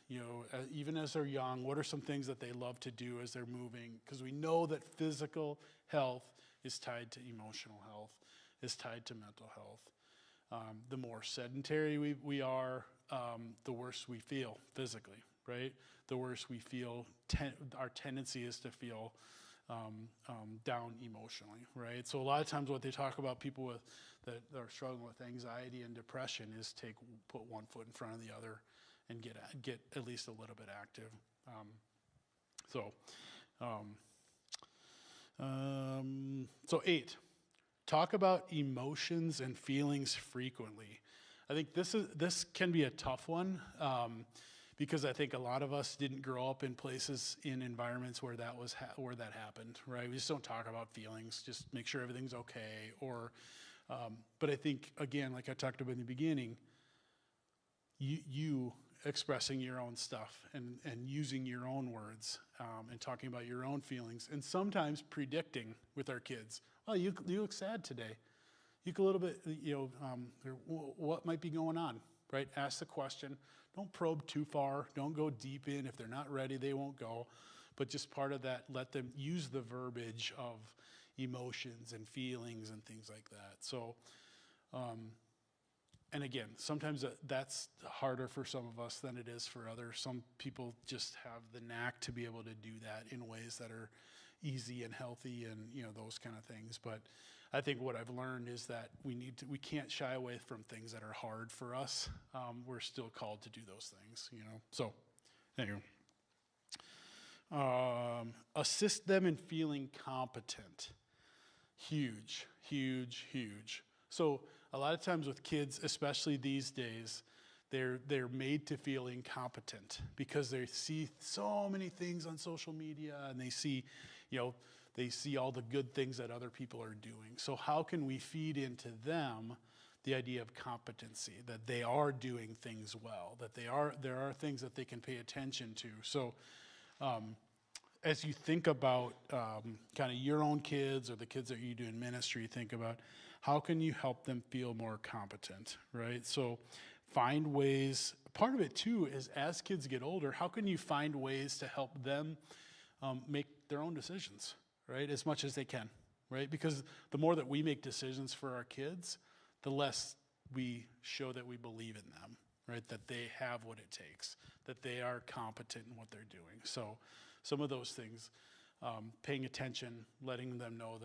even as they're young, what are some things that they love to do as they're moving? Because we know that physical health is tied to emotional health, is tied to mental health. The more sedentary we are, the worse we feel physically, right? The worse we feel, our tendency is to feel down emotionally, right? So a lot of times what they talk about people that are struggling with anxiety and depression is put one foot in front of the other and get at least a little bit active. So 8, talk about emotions and feelings frequently. I think this can be a tough one. Because I think a lot of us didn't grow up in environments where that happened, right? We just don't talk about feelings, just make sure everything's okay. But I think, again, like I talked about in the beginning, you expressing your own stuff and using your own words and talking about your own feelings and sometimes predicting with our kids, oh, you look sad today. You look a little bit, what might be going on, right? Ask the question. Don't probe too far. Don't go deep in. If they're not ready, they won't go. But just part of that, let them use the verbiage of emotions and feelings and things like that. So, and again, sometimes that's harder for some of us than it is for others. Some people just have the knack to be able to do that in ways that are easy and healthy and, those kind of things. But I think what I've learned is that we can't shy away from things that are hard for us. We're still called to do those things, So, anyway. Assist them in feeling competent. Huge, huge, huge. So a lot of times with kids, especially these days, they're made to feel incompetent because they see so many things on social media and they see all the good things that other people are doing. So how can we feed into them the idea of competency, that they are doing things well, that there are things that they can pay attention to. So as you think about kind of your own kids or the kids that you do in ministry, think about how can you help them feel more competent, right? So find ways. Part of it too is as kids get older, how can you find ways to help them make their own decisions, right? As much as they can, right? Because the more that we make decisions for our kids, the less we show that we believe in them, right? That they have what it takes, that they are competent in what they're doing. So some of those things, paying attention, letting them know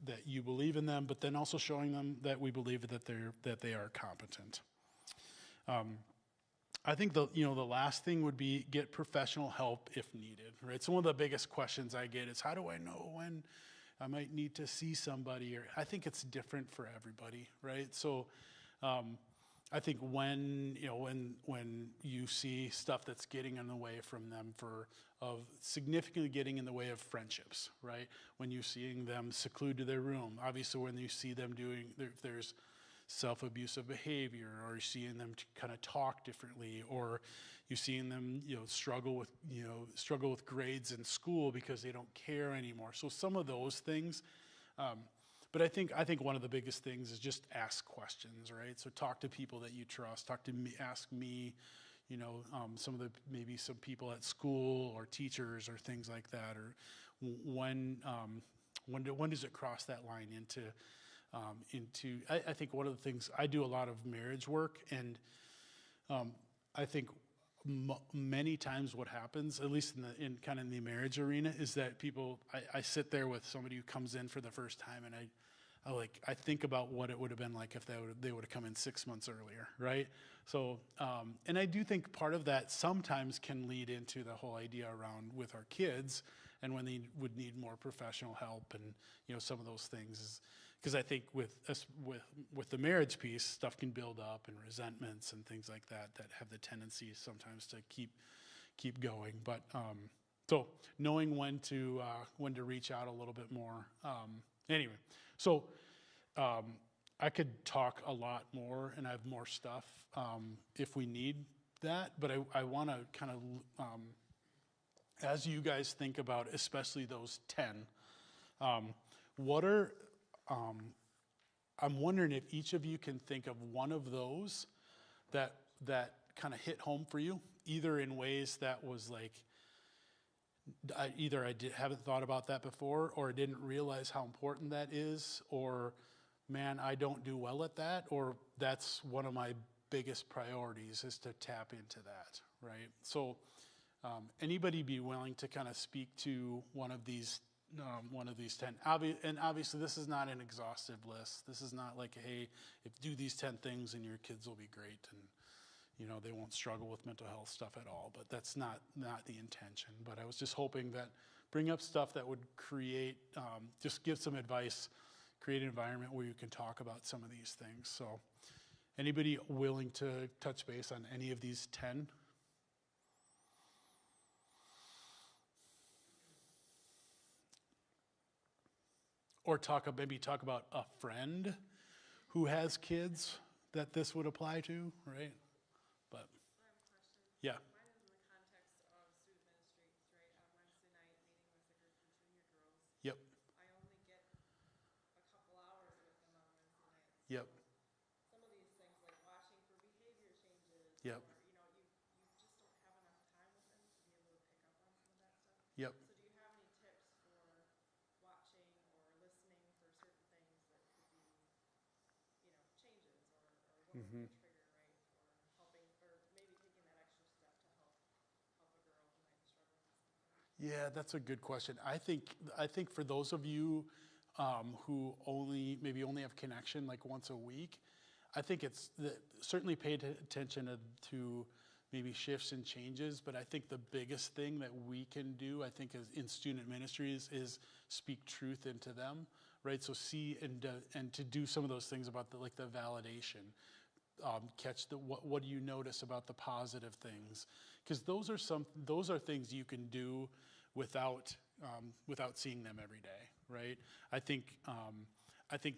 that you believe in them, but then also showing them that we believe that they are competent. I think the last thing would be get professional help if needed, right? So one of the biggest questions I get is, how do I know when I might need to see somebody? Or I think it's different for everybody, right? So I think when you see stuff that's getting in the way from them of significantly getting in the way of friendships, right? When you're seeing them seclude to their room, obviously when you see them if there's self-abusive behavior, or you're seeing them kind of talk differently, or you're seeing them struggle with grades in school because they don't care anymore. So some of those things. But I think one of the biggest things is just ask questions, right? So talk to people that you trust. Talk to me. Ask me. Maybe some people at school or teachers or things like that. Or when does it cross that line into? I think one of the things, I do a lot of marriage work, and I think many times what happens, at least in the marriage arena, is that I sit there with somebody who comes in for the first time, and I think about what it would have been like if they would have come in 6 months earlier, right? So, and I do think part of that sometimes can lead into the whole idea around with our kids, and when they would need more professional help, and some of those things because I think with us, with the marriage piece, stuff can build up and resentments and things like that that have the tendency sometimes to keep going. But so knowing when to reach out a little bit more. Anyway, so I could talk a lot more, and I have more stuff if we need that. But I want to kind of, as you guys think about, especially those 10, what are I'm wondering if each of you can think of one of those that kind of hit home for you, either in ways that was like, haven't thought about that before, or I didn't realize how important that is, or man, I don't do well at that, or that's one of my biggest priorities is to tap into that, right? So anybody be willing to kind of speak to one of these 10. And obviously this is not an exhaustive list. This is not like, hey, if do these 10 things and your kids will be great and they won't struggle with mental health stuff at all. But that's not the intention. But I was just hoping that bring up stuff that would create, just give some advice, create an environment where you can talk about some of these things. So anybody willing to touch base on any of these 10? Or maybe talk about a friend who has kids that this would apply to, right? But I have a question. yeah, Mine is in the context of student ministries, right? On Wednesday night, meeting with a group of junior girls. yep, I only get a couple hours with them on Wednesday nights. yep, Some of these things, like watching for behavior changes, yep, or you just don't have enough time with them to be able to pick up on some of that stuff. yep. So do you have any tips for watching or listening for certain things that could be, changes or what would be a trigger, right? For helping, or maybe taking that extra step to help a girl who might be struggling with something. Yeah, that's a good question. I think for those of you who maybe only have connection like once a week, I think certainly pay attention to maybe shifts and changes. But I think the biggest thing that we can do, I think, is in student ministries is speak truth into them, right? So see and to do some of those things about the validation. Catch what do you notice about the positive things? Because those are things you can do without seeing them every day, right? I think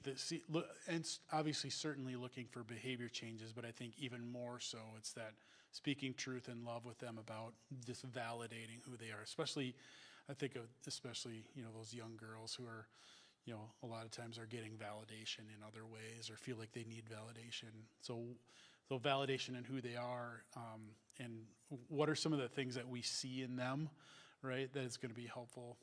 that and obviously certainly looking for behavior changes, but I think even more so it's that speaking truth and love with them about just validating who they are. Especially those young girls who are a lot of times are getting validation in other ways or feel like they need validation. So validation in who they are, and what are some of the things that we see in them, right, that is going to be helpful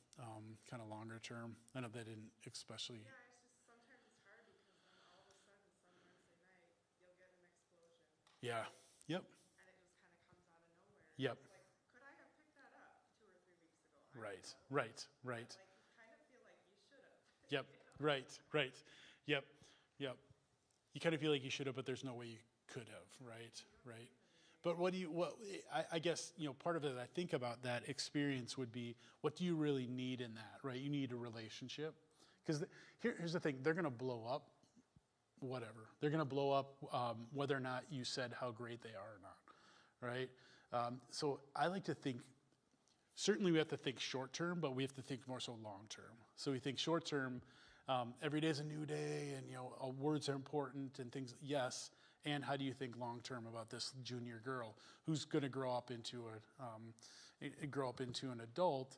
kind of longer term. I know that didn't especially. Yeah, it's just sometimes it's hard because then all of a sudden some Wednesday night you'll get an explosion. Yeah. Yep. And it just kind of comes out of nowhere. Yep. It's like, could I have picked that up 2 or 3 weeks ago? Right. Don't know. Right. But, like, you kind of feel like you should have. Yep. Right. Right. Yep. Yep. You kind of feel like you should have, but there's no way you could have. Right. Right. But I guess, part of it I think about that experience would be, what do you really need in that, right? You need a relationship. Because here's the thing, they're going to blow up, whatever. They're going to blow up whether or not you said how great they are or not, right? So I like to think, certainly we have to think short term, but we have to think more so long term. So we think short term, every day is a new day, and words are important and things, yes. And how do you think long term about this junior girl who's going to grow up into an adult,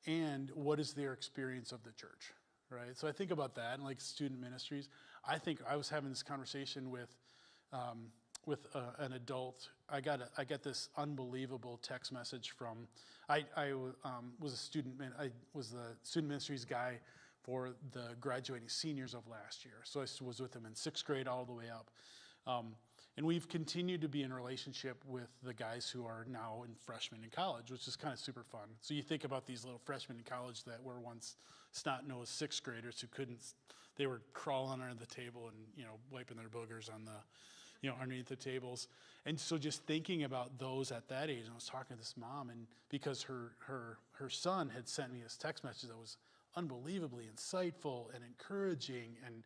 and what is their experience of the church, right? So I think about that, and like student ministries. I think I was having this conversation with an adult. I got this unbelievable text message from. I was the student ministries guy for the graduating seniors of last year. So I was with them in 6th grade all the way up. And we've continued to be in relationship with the guys who are now in freshmen in college, which is kind of super fun. So you think about these little freshmen in college that were once snot-nosed 6th graders who they were crawling under the table and, wiping their boogers on the, underneath the tables. And so just thinking about those at that age, and I was talking to this mom, and because her son had sent me this text message that was unbelievably insightful and encouraging, and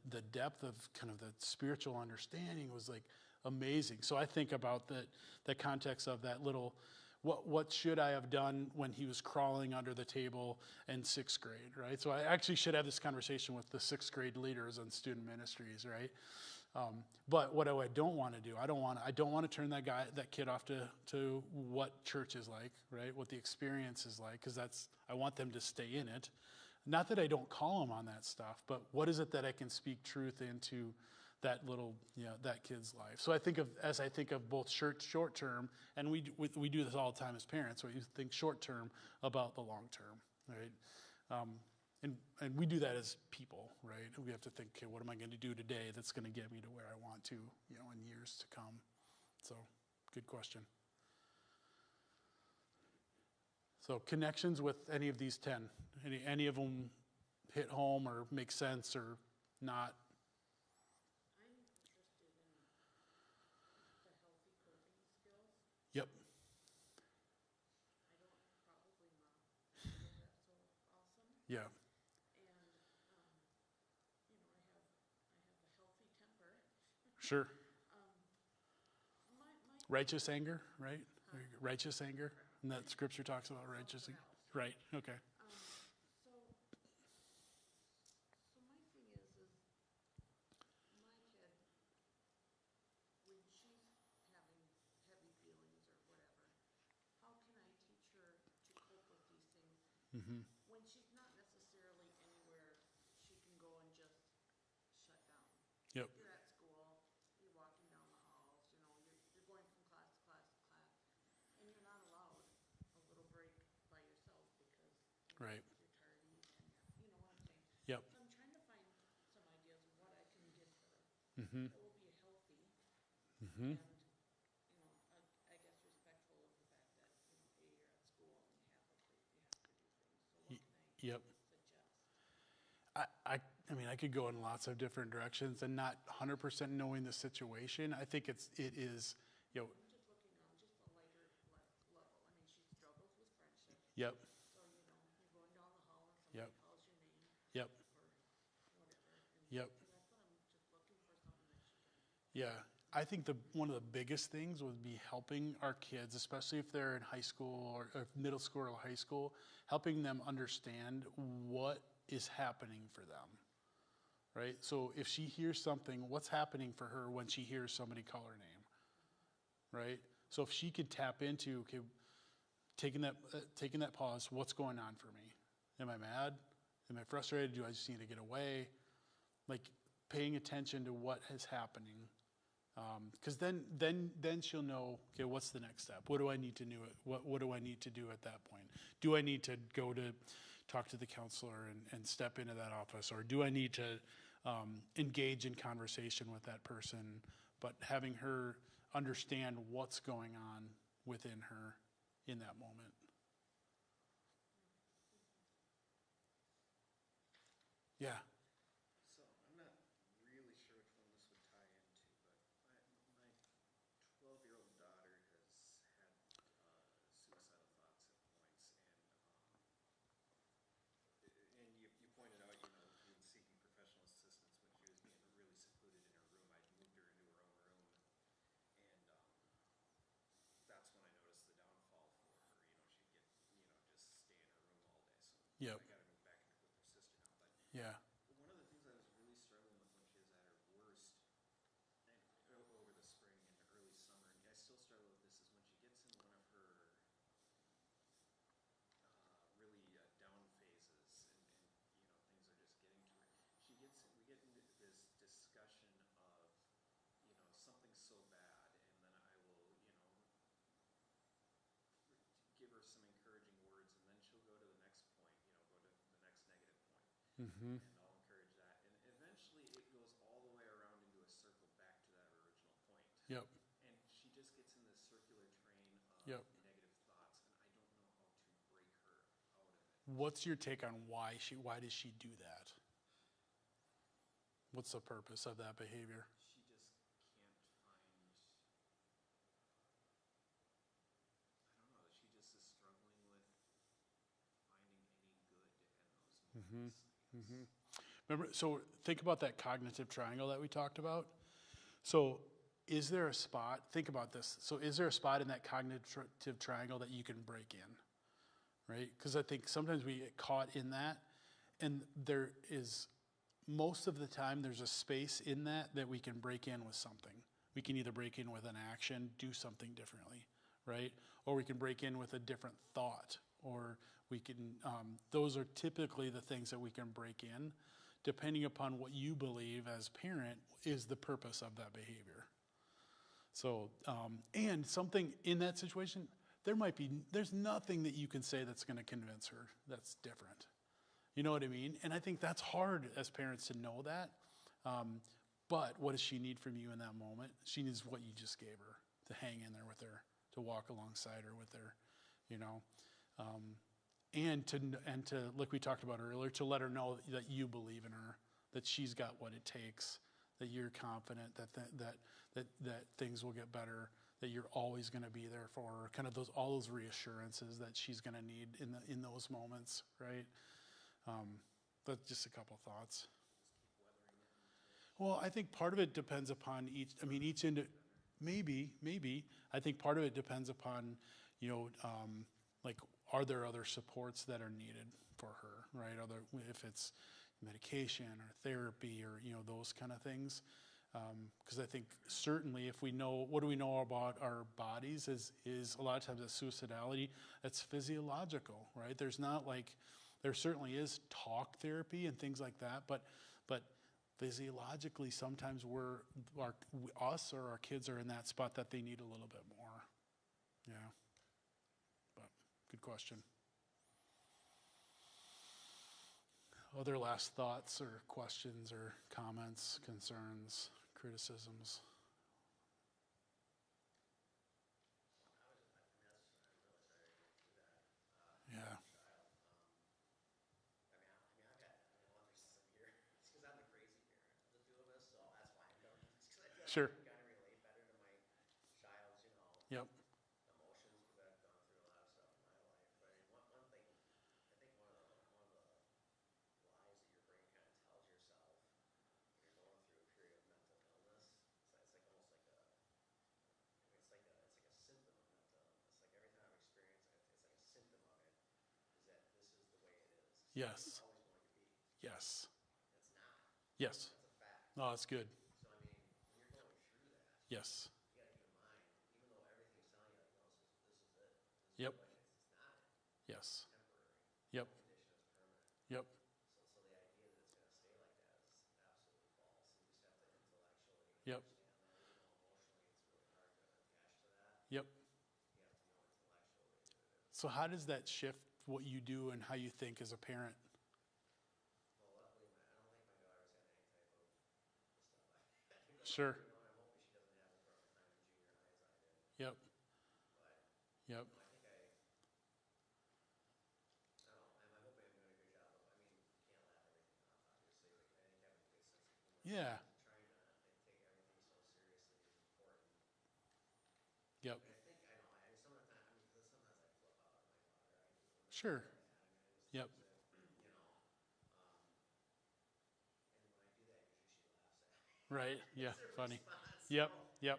the depth of kind of the spiritual understanding was like amazing. So I think about the context of that little, what should I have done when he was crawling under the table in 6th grade, right? So I actually should have this conversation with the 6th grade leaders on student ministries, right? But what I don't want to do, I don't want to turn that kid off to what church is like, right? What the experience is like, because I want them to stay in it. Not that I don't call them on that stuff, but what is it that I can speak truth into that little, that kid's life? So I think of both short term, and we do this all the time as parents, where you think short term about the long term, right? And we do that as people, right? We have to think, okay, what am I going to do today that's going to get me to where I want to, in years to come? So, good question. So, connections with any of these 10? Any of them hit home or make sense or not? I'm interested in the healthy coping skills. Yep. I don't probably not handle that so awesome. Yeah. And, I have a healthy temper. Sure. My Righteous anger, right? Huh? Righteous anger. And that scripture talks about righteous anger. Right. Okay. So my thing is my kid, when she's having heavy feelings or whatever, how can I teach her to cope with these things Mm-hmm. when she's not necessarily anywhere she can go and just shut down? Yep. You're at school, you're walking down the halls, you're going from class to class to class, and you're not allowed a little break by yourself because Right. you're tardy and you know what I'm saying. Yep. So I'm trying to find some ideas of what I can give her Mm-hmm. that will be healthy Mm-hmm. and I guess respectful of the fact that you're at school and you have to do things. So what can I Yep. suggest? I mean, I could go in lots of different directions, and not 100% knowing the situation. I think it is, I'm just looking on just a lighter level. I mean, she struggles with friendship. yep, So, you're going down the hall and Yep. somebody calls your name yep, or whatever. And yep. so that's what I'm just looking for, something that she can. Yeah. I think one of the biggest things would be helping our kids, especially if they're in high school or middle school or high school, helping them understand what is happening for them, right? So if she hears something, what's happening for her when she hears somebody call her name, right? So if she could tap into, okay, taking that pause, what's going on for me? Am I mad? Am I frustrated? Do I just need to get away? Like paying attention to what is happening. Because then she'll know, okay, what's the next step? What do I need to do? What do I need to do at that point? Do I need to go to talk to the counselor and step into that office, or do I need to engage in conversation with that person? But having her understand what's going on within her in that moment. Yeah. So I'm not really sure which one this would tie into, but my 12-year-old daughter has had suicidal thoughts at points, and you pointed out, being seeking professional assistance when she was being really secluded in her room. I'd moved her into her own room, and that's when I noticed the downfall for her. She'd get, just stay in her room all day. So Yep. I got to move back with her sister now, but. Yeah. One of the things I was really struggling with when she was at her worst, and over the spring and early summer, and I still struggle with this, is when she gets in one of her really down phases, and things are just getting to her. We get into this discussion of something so bad, and then I will give her some encouraging words, and then she'll go to the next point, go to the next negative point. Mm-hmm. And I'll encourage that. And eventually it goes all the way around into a circle back to that original point. Yep. And she just gets in this circular train of Yep. negative thoughts, and I don't know how to break her out of it. What's your take on why does she do that? What's the purpose of that behavior? She just can't find, I don't know, she just is struggling with finding any Remember, so think about that cognitive triangle that we talked about. So is there a spot, think about this. So is there a spot in that cognitive triangle that you can break in, right? Because I think sometimes we get caught in that, and there is, most of the time, there's a space in that we can break in with something. We can either break in with an action, do something differently, right? Or we can break in with a different thought, or we can, those are typically the things that we can break in, depending upon what you believe as parent is the purpose of that behavior. So, and something in that situation, there's nothing that you can say that's going to convince her that's different. You know what I mean? And I think that's hard as parents to know that. But what does she need from you in that moment? She needs what you just gave her, to hang in there with her, to walk alongside her with her, you know. And to, like we talked about earlier, to let her know that you believe in her, that she's got what it takes, that you're confident that things will get better, that you're always going to be there for her, kind of all those reassurances that she's going to need in those moments, right? That's just a couple thoughts. Well, I think part of it depends upon maybe. I think part of it depends upon, like, are there other supports that are needed for her, right? If it's medication or therapy or, those kind of things. Because I think certainly if we know, what do we know about our bodies is a lot of times it's suicidality, it's physiological, right? There certainly is talk therapy and things like that, but physiologically sometimes us or our kids are in that spot that they need a little bit more. Yeah. But good question. Other last thoughts or questions or comments, concerns, criticisms? Yeah. Sure. Yep. Yes. Yes. Yes. Oh, that's good. Yes. Yep. Yes. Yep. Yep. Yep. Yep. So how does that shift what you do and how you think as a parent? Sure. Yep. Yep. Yeah. Yep. Sure. Yep. Right. Yeah. Funny. Yep. Yep.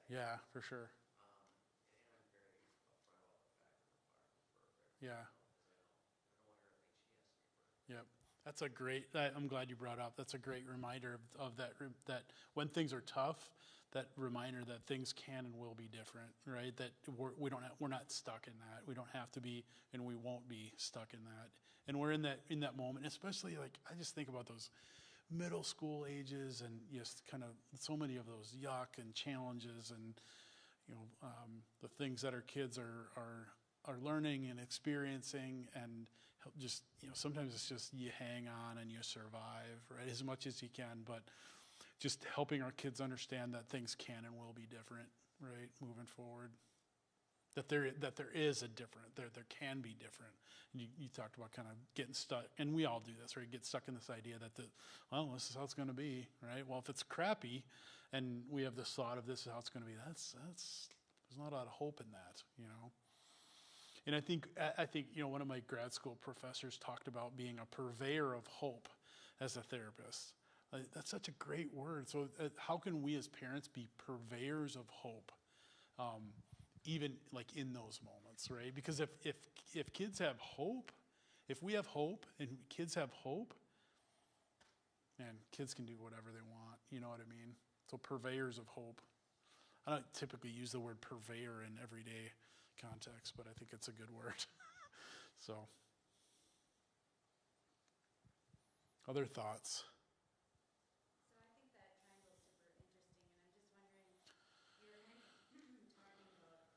Yeah, for sure. Yeah. Yep. That's a great, I'm glad you brought up, that's a great reminder of that when things are tough, that reminder that things can and will be different, right? That we're not stuck in that. We don't have to be, and we won't be stuck in that. And we're in that moment, especially, like, I just think about those middle school ages and just kind of so many of those yuck and challenges and, the things that our kids are learning and experiencing, and just, sometimes it's just you hang on and you survive, right, as much as you can, but just helping our kids understand that things can and will be different, right, moving forward. That there is a different, there can be different. And you talked about kind of getting stuck, and we all do this, right? Get stuck in this idea that this is how it's going to be, right? Well, if it's crappy, and we have this thought of this is how it's going to be, there's not a lot of hope in that, And I think one of my grad school professors talked about being a purveyor of hope as a therapist. That's such a great word. So how can we as parents be purveyors of hope, even like in those moments, right? Because if kids have hope, if we have hope and kids have hope, man, kids can do whatever they want. You know what I mean? So purveyors of hope. I don't typically use the word purveyor in everyday context, but I think it's a good word. So, other thoughts? So I think that triangle is super interesting, and I'm just wondering, you were kind of talking about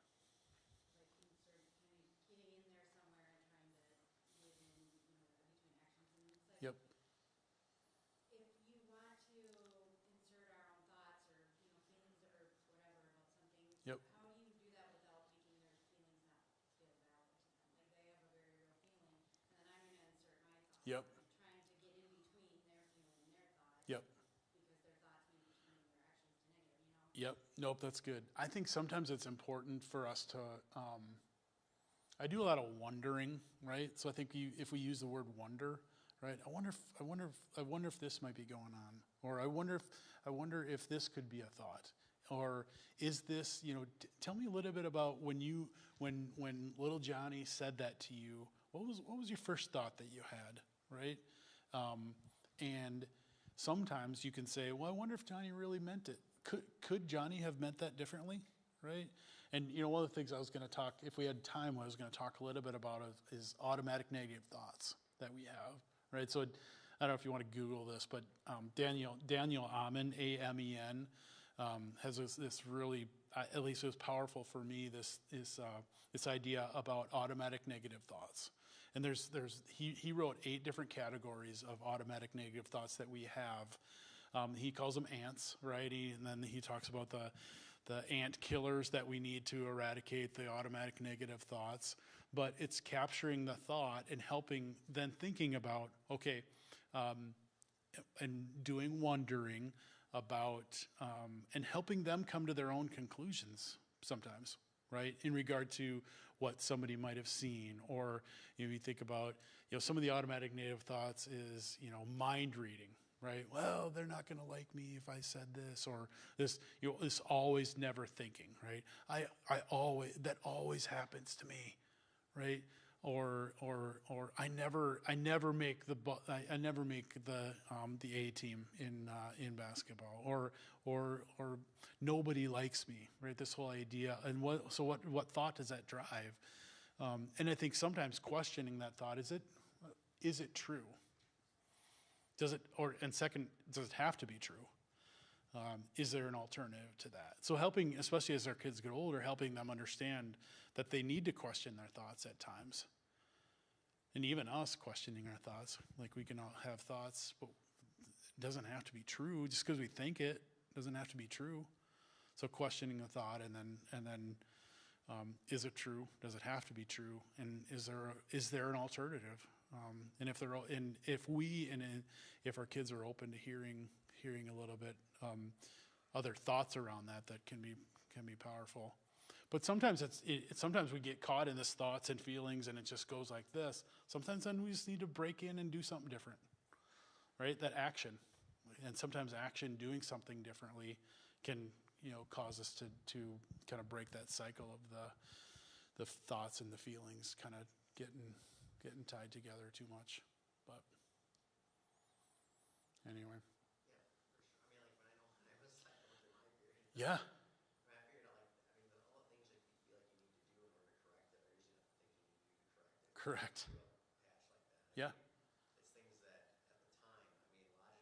like insert kind of getting in there somewhere and trying to live in, between actions, and it's like Yep. if you want to insert our own thoughts or feelings or whatever about something, Yep. how do you do that without making their feelings not feel valid to them? Like they have a very real feeling, and then I'm going to insert my thoughts. Yep. I'm trying to get in between their feeling and their thoughts. Yep. Because their thoughts may be turning their actions to negative. Yep. Nope, that's good. I think sometimes it's important for us to, I do a lot of wondering, right? So I think if we use the word wonder, right? I wonder if this might be going on, or I wonder if this could be a thought, or is this, tell me a little bit about when little Johnny said that to you. What was your first thought that you had, right? And sometimes you can say, well, I wonder if Johnny really meant it. Could Johnny have meant that differently, right? And one of the things I was going to talk, if we had time, I was going to talk a little bit about is automatic negative thoughts that we have, right? So I don't know if you want to Google this, but Daniel Amen, A-M-E-N, has this really, at least it was powerful for me, this idea about automatic negative thoughts. And he wrote 8 different categories of automatic negative thoughts that we have. He calls them ants, right? And then he talks about the ant killers that we need to eradicate the automatic negative thoughts. But it's capturing the thought and helping, then thinking about, okay, and wondering about, and helping them come to their own conclusions sometimes, right? In regard to what somebody might have seen, or you think about, some of the automatic negative thoughts is, mind reading, right? Well, they're not going to like me if I said this, or this, this always never thinking, right? That always happens to me, right? Or I never make the A team in basketball, or nobody likes me, right? This whole idea, and what thought does that drive? And I think sometimes questioning that thought, is it true? Does it have to be true? Is there an alternative to that? So helping, especially as our kids get older, helping them understand that they need to question their thoughts at times. And even us questioning our thoughts. Like we can all have thoughts, but it doesn't have to be true. Just because we think it doesn't have to be true. So questioning the thought, and then is it true? Does it have to be true? And is there an alternative? And if our kids are open to hearing a little bit other thoughts around that can be powerful. But sometimes sometimes we get caught in this thoughts and feelings, and it just goes like this. Sometimes then we just need to break in and do something different, right? That action, and sometimes action, doing something differently, can cause us to kind of break that cycle of the thoughts and the feelings kind of getting tied together too much. But anyway. Yeah. I figured out, all the things that you feel like you need to do in order to correct it are usually not the things you need to do to correct it. Correct. Patch like that. Yeah. It's things that at the time, logically you may go,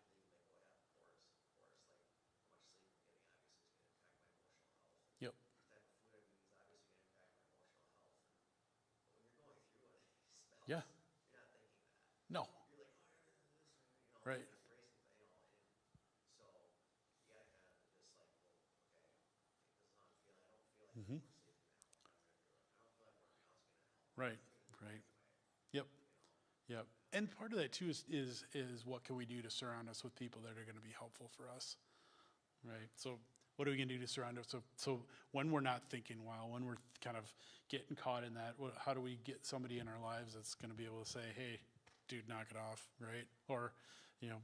yeah, of course, like how much sleep I'm getting obviously is going to impact my emotional health. And Yep. the type of food I'm eating is obviously going to impact my emotional health. But when you're going through one of these spells, Yeah. you're not thinking that. No. You're like, oh, I gotta do this, Right. It's racing, and so you gotta kind of just like, well, okay, this is how I'm feeling. I don't feel like Mm-hmm. more sleep is gonna help. I'm gonna do it. I don't feel like working out's gonna help. Right. Right. Yep. Yep. And part of that too is what can we do to surround us with people that are going to be helpful for us, right? So what are we going to do to surround us? So when we're not thinking well, when we're kind of getting caught in that, how do we get somebody in our lives that's going to be able to say, hey, dude, knock it off, right? Or, you're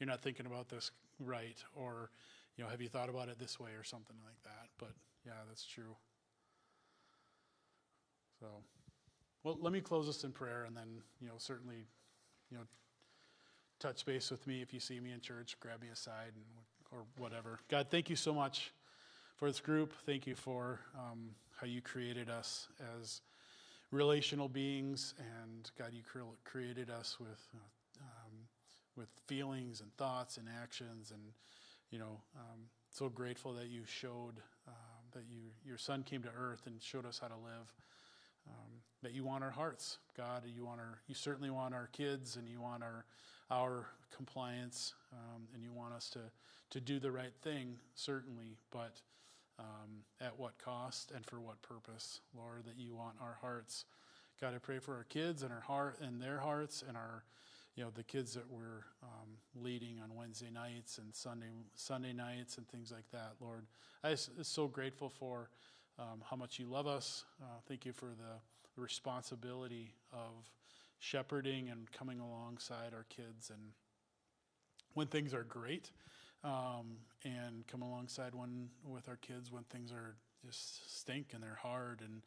not thinking about this right, or, have you thought about it this way or something like that? But yeah, that's true. So, well, let me close this in prayer, and then, certainly, touch base with me if you see me in church, grab me aside, or whatever. God, thank you so much for this group. Thank you for how you created us as relational beings, and God, you created us with feelings and thoughts and actions, and so grateful that you showed that your Son came to earth and showed us how to live. That you want our hearts, God. You certainly want our kids, and you want our compliance, and you want us to do the right thing, certainly, but at what cost and for what purpose, Lord? That you want our hearts, God. I pray for our kids and their hearts, and our the kids that we're leading on Wednesday nights and Sunday nights and things like that, Lord. I'm so grateful for how much you love us. Thank you for the responsibility of shepherding and coming alongside our kids, and when things are great, and come alongside with our kids when things are just stink and they're hard, and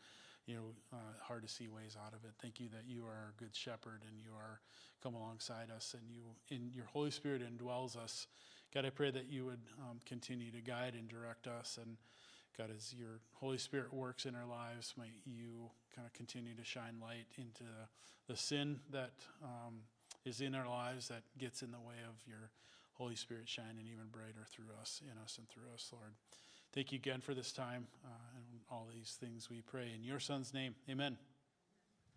hard to see ways out of it. Thank you that you are a good shepherd, and you are come alongside us, and in your Holy Spirit indwells us. God, I pray that you would continue to guide and direct us, and God, as your Holy Spirit works in our lives, might you kind of continue to shine light into the sin that is in our lives that gets in the way of your Holy Spirit shining even brighter through us, in us, and through us, Lord. Thank you again for this time, and all these things we pray in your Son's name. Amen.